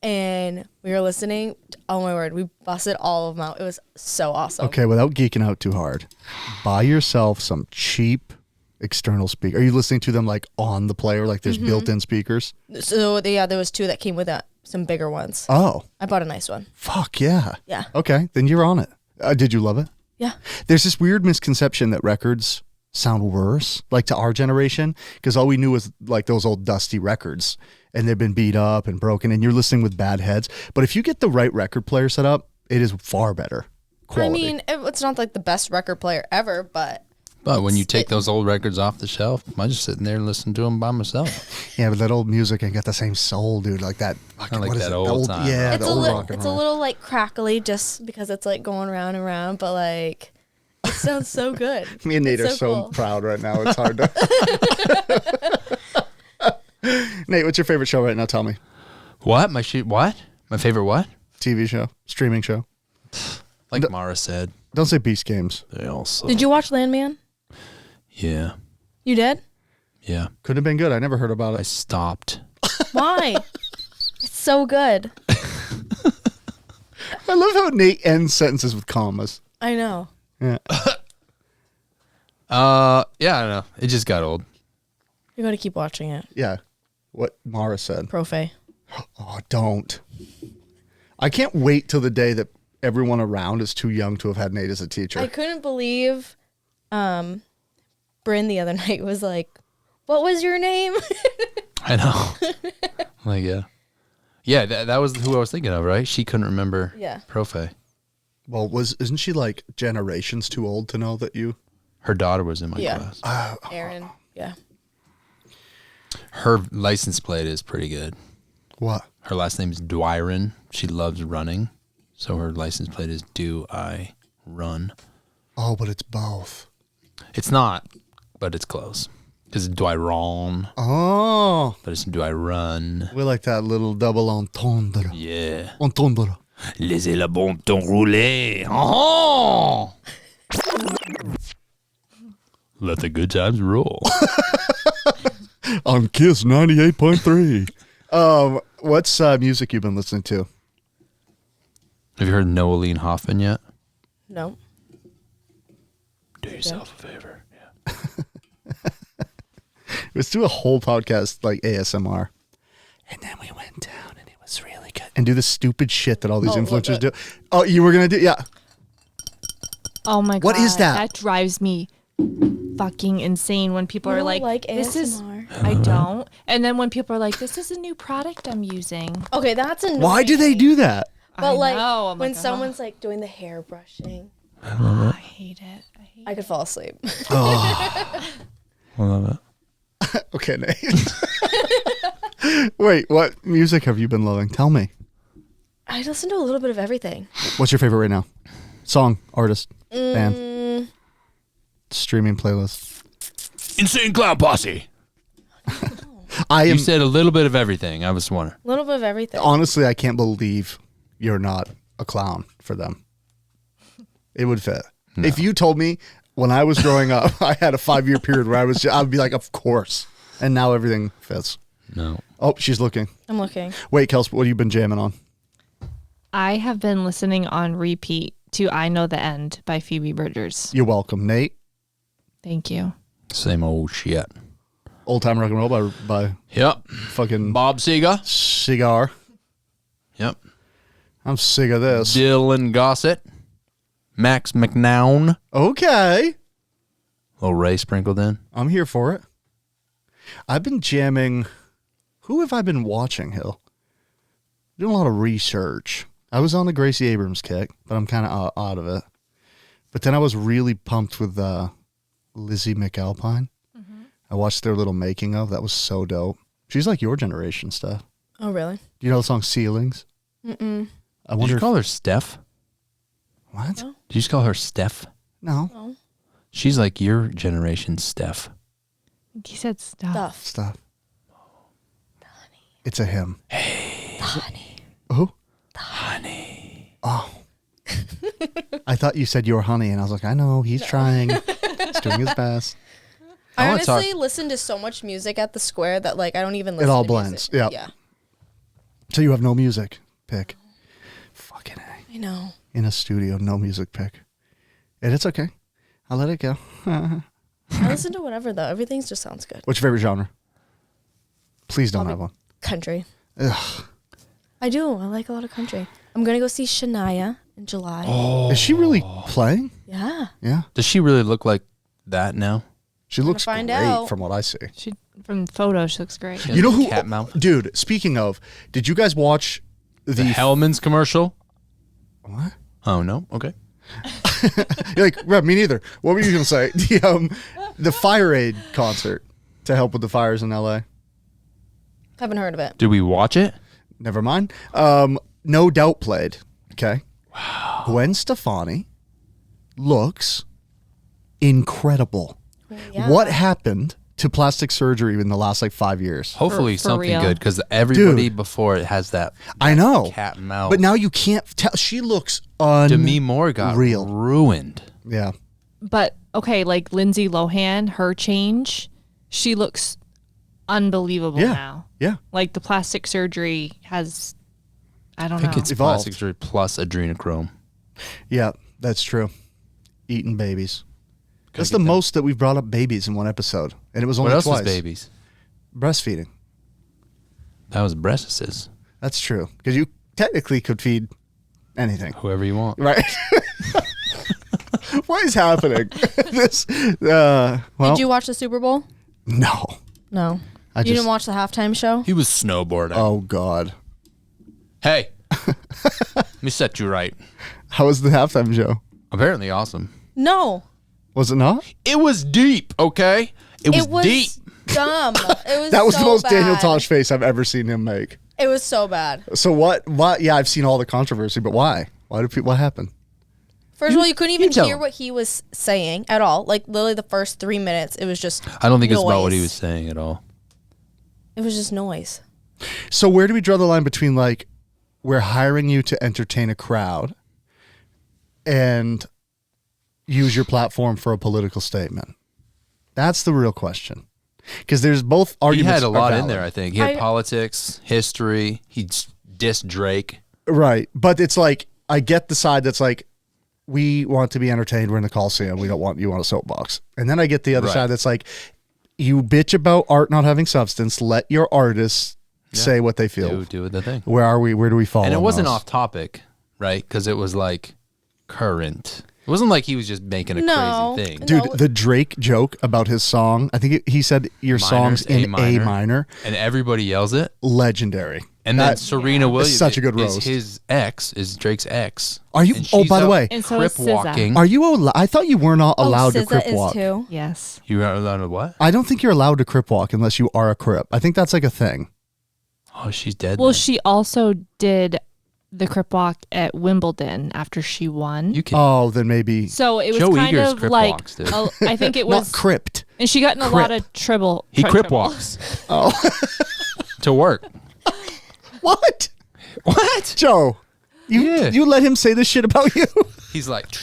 and we were listening. Oh my word, we busted all of them out. It was so awesome. Okay, without geeking out too hard, buy yourself some cheap external speaker. Are you listening to them like on the player, like there's built-in speakers? So there was 2 that came with some bigger ones. Oh, I bought a nice one. fuck yeah. Yeah. Okay, then you're on it. Did you love it? Yeah. There's this weird misconception that records sound worse, like to our generation, because all we knew was like those old dusty records, and they've been beat up and broken, and you're listening with bad heads. But if you get the right record player set up, it is far better quality. I mean, it's not like the best record player ever, but But when you take those old records off the shelf, I'm just sitting there and listening to them by myself. yeah, but that old music ain't got the same soul, dude. Like that. Kinda like what is that it? old time, Yeah, it's the a old little, rock and it's a roll. little like crackly just because it's like going round and round, but like it sounds so good. Me and Nate It's are so cool. proud right now. It's hard to. Nate, what's your favorite show right now? Tell me. What? What? My favorite what? TV show, streaming show. Like Marah said, Don't say Beast Games. they all suck. Did you watch Landman? Yeah. You did? Yeah. Could have been good. I never heard about I it. stopped. Why? It's so good. I love how Nate ends sentences with commas. I know. Yeah. Yeah, I don't know. It just got old. You got to keep watching it. Yeah. What Marah said. Profe. Oh, don't. I can't wait till the day that everyone around is too young to have had Nate as a teacher. I couldn't believe Bryn the other night was like, "What was your name?" I know. Like, yeah. Yeah, that was who I was thinking of, right? She couldn't remember Yeah. Profe. Well, isn't she like generations too old to know that you? Her daughter was in my Yeah. class. Aaron. Yeah. Her license plate is pretty good. What? Her last name is Dwyron. She loves running. So her license plate is Do I Run. Oh, but it's both. It's not, but it's close. Because Do I Run, Oh, but it's Do I Run. we like that little double entendre. Yeah. Entendre. Laissez le bon temps rouler. Oh! Let the good times roll. On Kiss 98.3. What's music you've been listening to? Have you heard Noeline Hoffman yet? No. Do yourself a favor. Yeah. Let's do a whole podcast like ASMR. And then we went down and it was really good. And do the stupid shit that all these Oh, influencers love do. Oh, you were going to do? Yeah. Oh my god. What is that? That drives me fucking insane when people You are don't like, like this is ASMR? I don't. And then when people are like, this is a new product I'm using. Okay, that's annoying. Why do they do that? But I like know, I'm when like, someone's like doing the hair brushing, I hate it. I could fall asleep. I love it. Okay, Nate. Wait, what music have you been loving? Tell me. I listen to a little bit of everything. What's your favorite right now? Song, artist, band, streaming playlist. Insane Clown Posse. I am You said a little bit of everything. I was wondering. A little bit of everything. honestly, I can't believe you're not a clown for them. It would fit. If you told me when I was growing up, I had a 5-year period where I'd be like, of course. And now everything fits. No. Oh, she's looking. I'm looking. Wait, Kels, what have you been jamming on? I have been listening on repeat to I Know the End by Phoebe Bridgers. You're welcome, Nate. Thank you. Same old shit. Old Time Rock and Roll by Yep. fucking Bob Seger. Cigar. Yep. I'm sick of this. Dylan Gossett. Max McNown. Okay. Little Ray sprinkled in. I'm here for it. I've been jamming. Who have I been watching, Hill? Doing a lot of research. I was on the Gracie Abrams kick, but I'm kind of out of it. But then I was really pumped with Lizzie McAlpine. Mm-hmm. I watched their little making of. That was so dope. She's like your generation stuff. Oh, really? Do you know the song Ceilings? Mm-mm. I Did wonder you if, call her Steph? what? No. Did you just call her Steph? No. Oh. She's like your generation Steph. He said stuff. Stuff. It's a him. The honey. Who? The Honey. Oh. I thought you said you were honey, and I was like, I know, he's trying. He's doing his best. I wanna honestly listen to so much music at the square that like I don't even It listen all to blends. music. Yep. Yeah. So you have no music pick. Fucking A. I know. In a studio, no music pick. And it's okay. I'll let it go. I listen to whatever though. Everything just sounds good. What's your favorite genre? Please don't Probably have one. Country. Ugh. I do. I like a lot of country. I'm gonna go see Shania in July. Oh. Is she really playing? Yeah. Yeah. Does she really look like that now? She looks great find out. from what I see. She from photos, she looks great. You know who? Cat mouth. Dude, speaking of, did you guys watch The Hellman's commercial? What? Oh, no? Okay. You're like, yeah, me neither. What were you going to say? The Fire Aid concert to help with the fires in LA. Haven't heard of it. Did we watch it? Never mind. No Doubt played. Okay. Wow. Gwen Stefani looks incredible. Yeah. What happened to plastic surgery in the last like 5 years? Hopefully For something real. good, because everybody Dude. before it has that I know. cat mouth. But now you can't tell. She looks Demi Moore got real. ruined. Yeah. But okay, like Lindsay Lohan, her change, she looks unbelievable Yeah. now. Yeah. Like the plastic surgery has, I don't I think know. it's Evolved. plastic surgery plus adrenochrome. Yeah, that's true. Eating babies. Gotta That's get the them. most that we've brought up babies in one episode. And it was only What else twice. was babies? Breastfeeding. That was breasts. That's true. Because you technically could feed anything. Whoever you want. Right? What is happening? Well, Did you watch the Super Bowl? no. No. I You just, didn't watch the halftime show? He was snowboarding. oh, God. Hey, let me set you right. How was the halftime show? Apparently awesome. No. Was it not? It was deep, okay? It was deep. dumb. It was That was so the most bad. Daniel Tosh face I've ever seen him make. It was so bad. So what? Yeah, I've seen all the controversy, but why? What happened? First of all, you couldn't even tell hear him. what he was saying at all. Like literally the first 3 minutes, it was just I don't think it's about what he noise. was saying at all. It was just noise. So where do we draw the line between like we're hiring you to entertain a crowd and use your platform for a political statement? That's the real question. Because there's both He arguments. had a are lot in valid. there, I think. He had I- politics, history. He dissed Drake. Right. But it's like, I get the side that's like, we want to be entertained. We're in the Coliseum. We don't want you on a soapbox. And then I get the other Right. side that's like, you bitch about art not having substance. Let your artists say what they feel. Do the thing. Where are we? Where do we fall? And it on wasn't those? off topic, right? Because it was like current. It wasn't like he was just making a No. crazy thing. Dude, No. the Drake joke about his song, I think he said your song's Minors, in A minor. A minor. And everybody yells it. Legendary. And then That- Serena Williams such a good is roast. his ex, is Drake's ex. Are you? And Oh, she's by the out way, And so crip is SZA. walking. are you? I thought you were not allowed to SZA crip is walk. too. Yes. You are allowed to what? I don't think you're allowed to crip walk unless you are a crip. I think that's like a thing. Oh, she's dead. Well, then. she also did the crip walk at Wimbledon after she won. You can. Oh, then maybe So it was Joe kind Eagers of crip like, walks, dude. I think it not was, crypt. and she got in a lot of trouble. He crip trouble. walks Oh, to work. what? What? Joe, Yeah. you let him say this shit about you? He's like,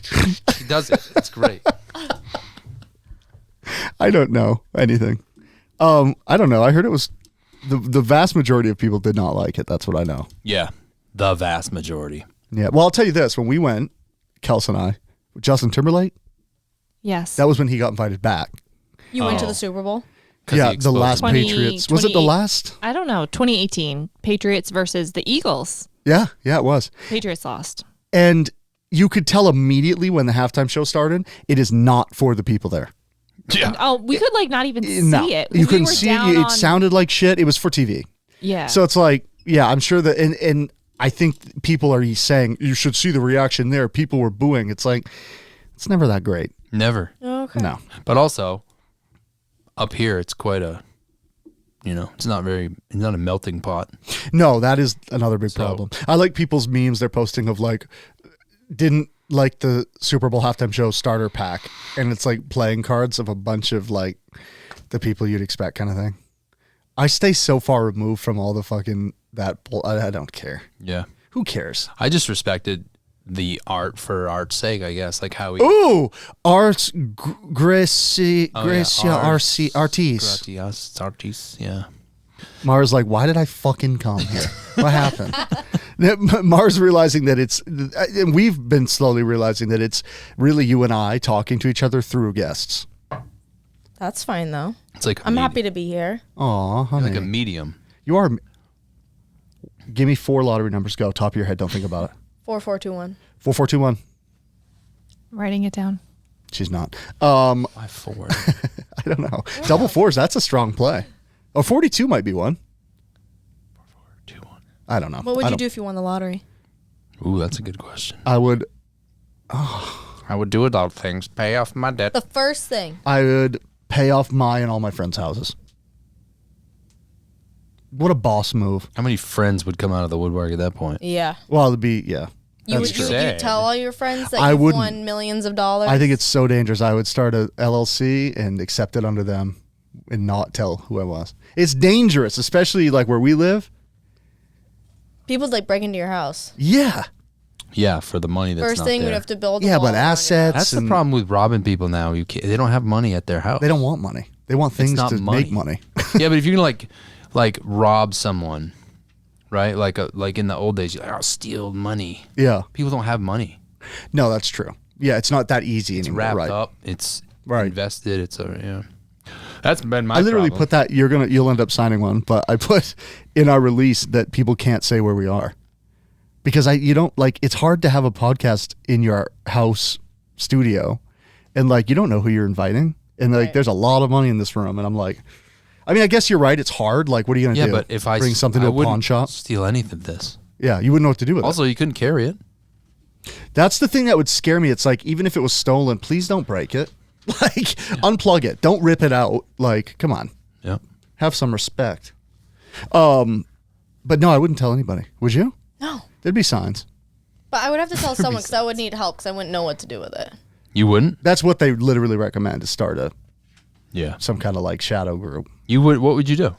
he does it. It's great. I don't know anything. I don't know. I heard it was the vast majority of people did not like it. That's what I know. Yeah, the vast majority. Yeah. Well, I'll tell you this: when we went, Kels and I. Justin Timberlake. Yes. That was when he got invited back. You went to the Super Bowl? 'Cause Yeah, he the exposed last him. 20 Patriots. Was it the 28 last? I don't know. 2018 Patriots versus the Eagles. Yeah, it was. Patriots lost. And you could tell immediately when the halftime show started, it is not for the people there. Yeah. Oh, we could like not even No, see it. you We couldn't were see down it. It on- sounded like shit. It was for TV. Yeah. So it's like, yeah, I'm sure that, and I think people are saying you should see the reaction there. People were booing. It's like, it's never that great. Never. Okay. No. But also, up here, it's quite a, it's not a melting pot. No, that is another big So- problem. I like people's memes they're posting of like, didn't like the Super Bowl halftime show starter pack. And it's like playing cards of a bunch of like the people you'd expect kind of thing. I stay so far removed from all the fucking I don't care. Yeah. Who cares? I just respected the art for art's sake, I guess. Like how we. Ooh, Ars Gracia Oh, yeah, Artis. Artis, yeah. Mars like, why did I fucking come here? What happened? Mars realizing that it's, and we've been slowly realizing that it's really you and I talking to each other through guests. That's fine, though. It's like I'm happy to be here. Aw, honey. like a medium. You are. Give me 4 lottery numbers. Go. Top of your head. Don't think about it. 4421. 4421. I'm writing it down. She's not. Why 4? I don't know. Double fours. That's a strong play. Oh, 42 might be one. 2, 1. I don't know. What would you do if you won the lottery? Ooh, that's a good question. I would. I would do without things. Pay off my debt. The first thing. I would pay off my and all my friends' houses. What a boss move. How many friends would come out of the woodwork at that point? Yeah. Well, it'd be, yeah. You That's would true. you Sad. tell all your friends that I you've wouldn't. won millions of dollars? I think it's so dangerous. I would start a LLC and accept it under them and not tell who I was. It's dangerous, especially like where we live. People like break into your house. Yeah. Yeah, for the money that's First not thing there. we'd have to build. A Yeah, wall but around your assets. house. That's the and problem with robbing people now. They don't have money at their house. They don't want money. They want things not to money. make money. Yeah, but if you can like rob someone, right? Like in the old days, you're like, I'll steal money. Yeah. People don't have money. No, that's true. Yeah, it's not that easy It's anymore. wrapped right. up. It's Right. invested. It's yeah. That's been my. I literally problem. put that you'll end up signing one, but I put in our release that people can't say where we are. Because it's hard to have a podcast in your house studio and like you don't know who you're inviting. And like Right. there's a lot of money in this room and I'm like, I mean, I guess you're right, it's hard. Like what are you gonna Yeah, do? but if I bring something to I a pawn wouldn't shop? steal anything. This Yeah, you wouldn't know what to do with it. also you couldn't carry it. That's the thing that would scare me. It's like even if it was stolen, please don't break it. Like unplug it. Don't rip it out. Like, come on. Yeah. Have some respect. But no, I wouldn't tell anybody. Would you? No. There'd be signs. But I would have to tell someone because I would need help because I wouldn't know what to do with it. You wouldn't. That's what they literally recommend to start Yeah. some kind of like shadow group. You would. What would you do?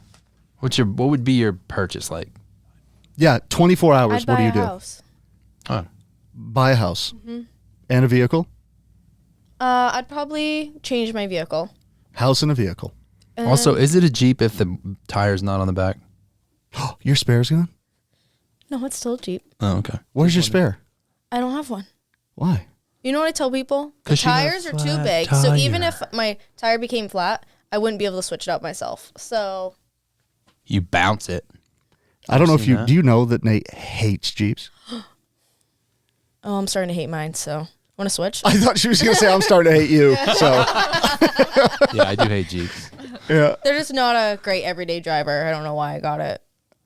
What would be your purchase like? Yeah, 24 hours. I'd What buy do you a do? house. Oh, Buy a house and a vehicle. I'd probably change my vehicle. House and a vehicle. also, is it a Jeep if the tire's not on the back? Your spare's gone? No, it's still cheap. Oh, okay. Where's your spare? I don't have one. Why? You know what I tell people? The 'Cause you have tires are too flat big. So even tire. if my tire became flat, I wouldn't be able to switch it out myself. So You bounce it. I don't know if seen you that. do you know that Nate hates Jeeps? I'm starting to hate mine. So want to switch? I thought she was going to say I'm starting to hate you. So, Yeah, I do hate Jeeps. yeah. They're just not a great everyday driver. I don't know why I got it.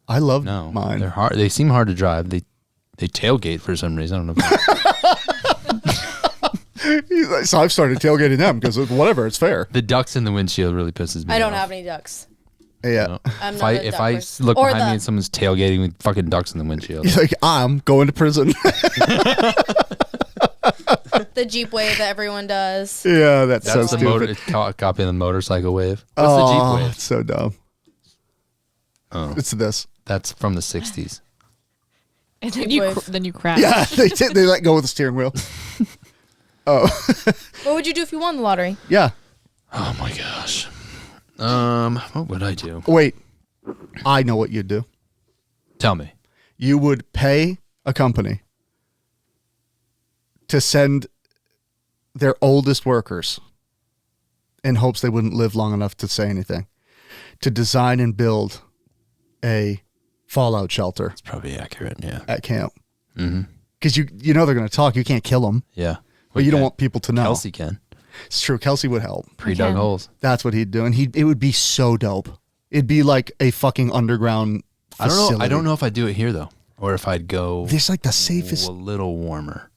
I love No, mine. they're hard. They seem hard to drive. They tailgate for some reason. I don't know. He's like, so I've started tailgating them because whatever, it's fair. The ducks in the windshield really pisses me off. I don't have any ducks. Yeah. No. I'm If not I a if duck I person. look Or behind me the- and someone's tailgating with fucking ducks in the windshield. He's like, I'm going to prison. The Jeep wave that everyone does. Yeah, that's so That's the stupid. motor. It's copying the motorcycle wave. What's Oh, the Jeep wave? it's so dumb. Oh, It's this. that's from the '60s. And Jeep then you wave. then you crash. Yeah, they let go with the steering wheel. Oh, What would you do if you won the lottery? yeah. Oh my gosh. What would I do? Wait, I know what you'd do. Tell me. You would pay a company to send their oldest workers in hopes they wouldn't live long enough to say anything, to design and build a fallout shelter It's probably accurate. Yeah. at camp. Mm-hmm. Because you know they're going to talk. You can't kill them, Yeah. but you don't want people to know. Kelsey can. It's true. Kelsey would help. Pre-dug can. holes. That's what he'd do. And it would be so dope. It'd be like a fucking underground facility. I don't know if I'd do it here though, or if I'd go This like the safest. a little warmer.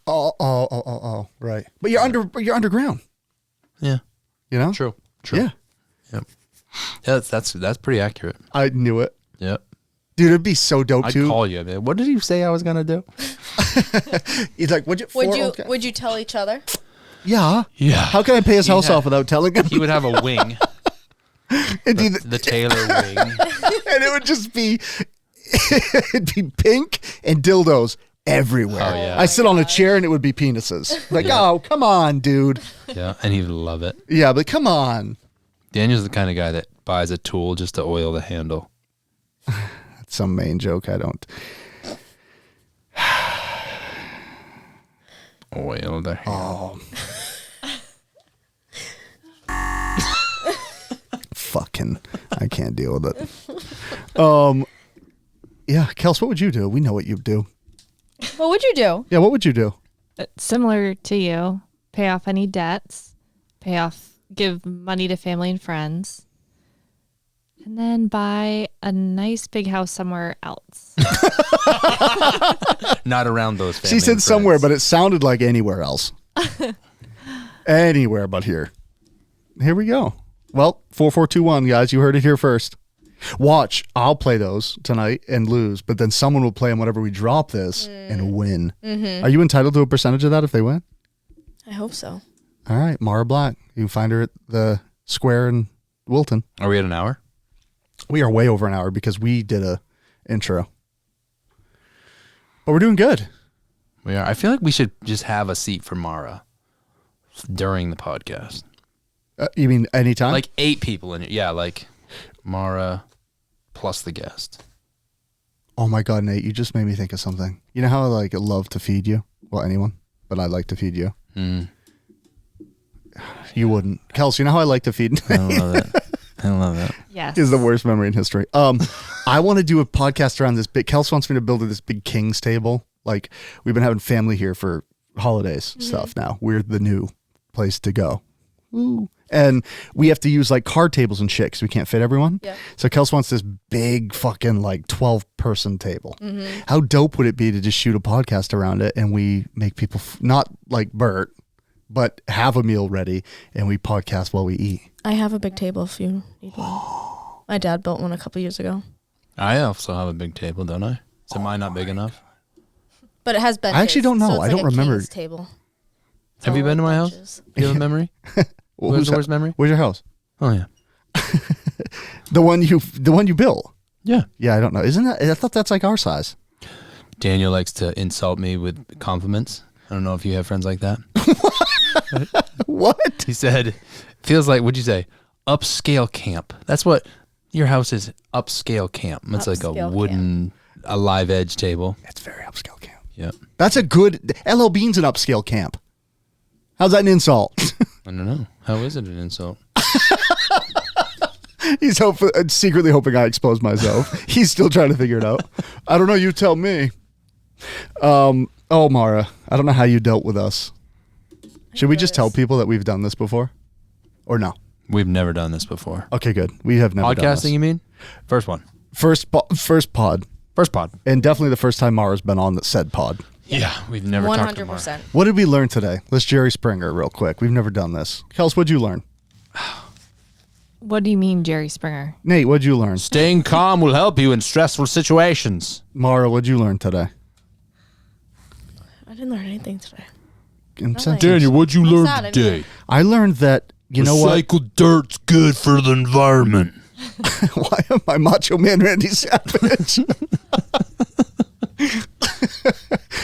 Oh, right. But you're underground. Yeah. You know? True. Yeah. Yep. Yeah, that's pretty accurate. I knew it. Yep. Dude, it'd be so dope I'd too. call you. Man. What did you say I was gonna do? He's like, Would you tell each other? Yeah. Yeah. How can I pay his house Yeah. off without telling him? He would have a wing, It'd be the Taylor wing. and it would just be it'd be pink and dildos everywhere. Oh, yeah. I sit on a chair and it would be penises. Like, oh, come on, dude. Yeah, and he would love it. Yeah, but come on. Daniel's the kind of guy that buys a tool just to oil the handle. That's some main joke. I don't. Oil the handle. Fucking, I can't deal with it. Yeah, Kels, what would you do? We know what you'd do. What would you do? Yeah, what would you do? Similar to you, pay off any debts, give money to family and friends, and then buy a nice big house somewhere else. Not around those family She said and somewhere, friends. but it sounded like anywhere else. Anywhere but here. Here we go. Well, 4421, guys. You heard it here first. Watch. I'll play those tonight and lose, but then someone will play them whenever we drop this and win. Mm-hmm. Are you entitled to a percentage of that if they win? I hope so. All right. Marah Black. You can find her at the Square in Wilton. Are we at an hour? We are way over an hour because we did a intro. But we're doing good. We are. I feel like we should just have a seat for Mara during the podcast. You mean anytime? Like 8 people in it. Yeah, like Mara plus the guest. Oh my God, Nate, you just made me think of something. You know how I love to feed you? Well, anyone, but I like to feed you. Mm. You wouldn't. Kelsey, you know how I like to feed? I don't love that. I love that. Yes. Is the worst memory in history. I want to do a podcast around this big. Kelsey wants me to build this big king's table. Like, we've been having family here for holidays stuff now. We're the new place to go. Ooh. And we have to use like card tables and shit because we can't fit everyone. Yeah. So Kelsey wants this big fucking 12-person table. Mm-hmm. How dope would it be to just shoot a podcast around it and we make people not like Bert, but have a meal ready and we podcast while we eat. I have a big table if you need one. My dad built one a couple years ago. I also have a big table, don't I? Is mine not big enough? But it has benches. I actually don't know. So it's I don't a remember. king's table. It's Have you all been to my benches. house? Do you have a memory? Where's the worst memory? Where's your house? Oh, yeah. The one you built. Yeah. Yeah, I don't know. Isn't that? I thought that's like our size. Daniel likes to insult me with compliments. I don't know if you have friends like that. What? He said, feels like, what'd you say? Upscale camp. That's what your house is, upscale camp. It's like a Upscale wooden, a live edge table. It's very upscale camp. Yep. That's a good. LL Bean's an upscale camp. How's that an insult? I don't know. How is it an insult? He's secretly hoping I expose myself. He's still trying to figure it out. I don't know. You tell me. Oh, Mara, I don't know how you dealt with us. Should we just tell people that we've done this before, or no? We've never done this before. Okay, good. We have never done Podcasting, this. you mean? First one. First pod, First pod. and definitely the first time Mara's been on that said pod. Yeah, we've never talked to Mara. 100%. What did we learn today? Let's Jerry Springer real quick. We've never done this. Kels, what'd you learn? What do you mean, Jerry Springer? Nate, what'd you learn? Staying calm will help you in stressful situations. Mara, what'd you learn today? I didn't learn anything today. Incentives. what'd you learn sad today? I learned that, you know what? Recycled dirt's good for the environment. Why am I Macho Man Randy Savage?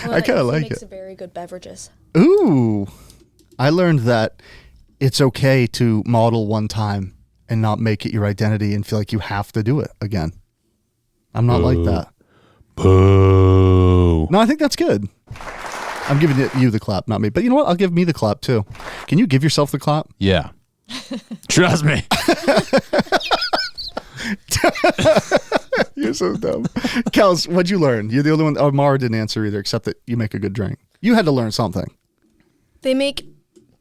I kind of like Makes it. very good beverages. Ooh. I learned that it's okay to model one time and not make it your identity and feel like you have to do it again. I'm not like that. Boo. No, I think that's good. I'm giving you the clap, not me. But you know what? I'll give me the clap too. Can you give yourself the clap? Yeah. Trust me. You're so dumb. Kels, what'd you learn? You're the only one. Oh, Marah didn't answer either, except that you make a good drink. You had to learn something. They make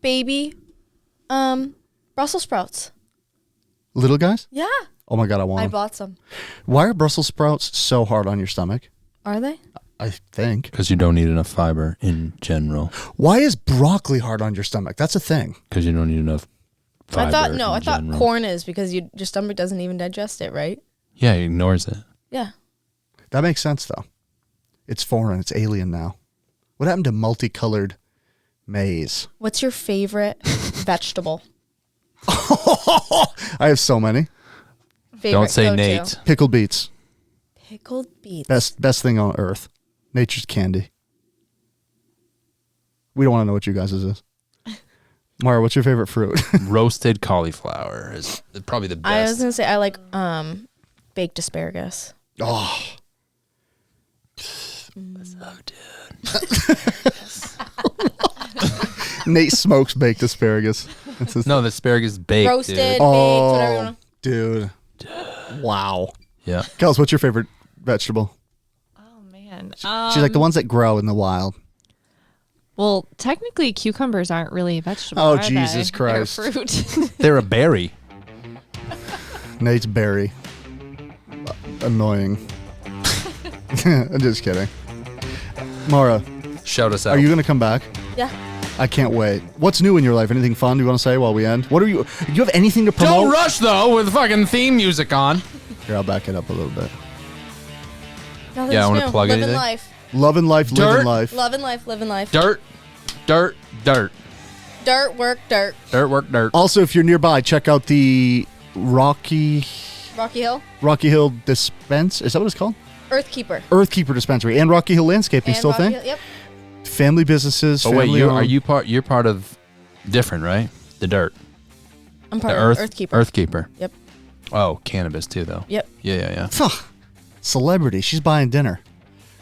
baby Brussels sprouts. Little guys? Yeah. Oh my God, I want I them. bought some. Why are Brussels sprouts so hard on your stomach? Are they? I think. Because you don't need enough fiber in general. Why is broccoli hard on your stomach? That's a thing. Because you don't need enough fiber. I thought in general. corn is because your stomach doesn't even digest it, right? Yeah, it ignores it. Yeah. That makes sense, though. It's foreign. It's alien now. What happened to multicolored maize? What's your favorite vegetable? I have so many. Favorite Don't say go-to? Nate. Pickled beets. Pickled beets. Best thing on earth. Nature's candy. We don't want to know what you guys' is. Marah, what's your favorite fruit? Roasted cauliflower is probably the best. I was gonna say I like baked asparagus. Oh. Nate smokes baked asparagus. That's his- No, the asparagus baked. Roasted, Dude. baked, whatever you want. Dude. Wow. Yeah. Kels, what's your favorite vegetable? Oh man. She's like the ones that grow in the wild. Well, technically, cucumbers aren't really a vegetable. Oh, are Jesus they? Christ. They're a fruit. They're a berry. Nate's berry. Annoying. I'm just kidding. Marah, Shout us out. are you going to come back? Yeah. I can't wait. What's new in your life? Anything fun you want to say while we end? What are you? Do you have anything to promote? Don't rush though with fucking theme music on. Here, I'll back it up a little bit. Nothing's Yeah, I wanna new. plug Living anything? life. Loving life, Dirt. living life. Loving life, living life. Dirt, dirt, dirt, Dirt, work, dirt. dirt, work, dirt. Also, if you're nearby, check out the Rocky Rocky Hill. Hill Dispense. Is that what it's called? Earthkeeper. Earthkeeper Dispensary and Rocky Hill Landscaping. And Still a Rocky thing? Hill, yep. Family businesses. Oh wait, family are owned. you part? You're part of different, right? The dirt, I'm the part earth, of Earthkeeper. Earthkeeper. Yep. Oh, cannabis too, though. Yep. Yeah. Ugh. Celebrity. She's buying dinner.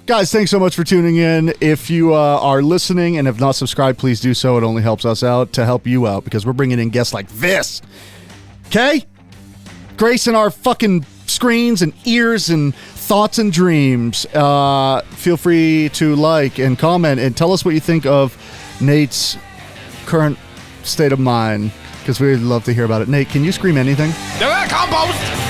Guys, thanks so much for tuning in. If you are listening and have not subscribed, please do so. It only helps us out to help you out because we're bringing in guests like this. Okay? Gracing our fucking screens and ears and thoughts and dreams. Feel free to like and comment and tell us what you think of Nate's current state of mind because we'd love to hear about it. Nate, can you scream anything? Compost.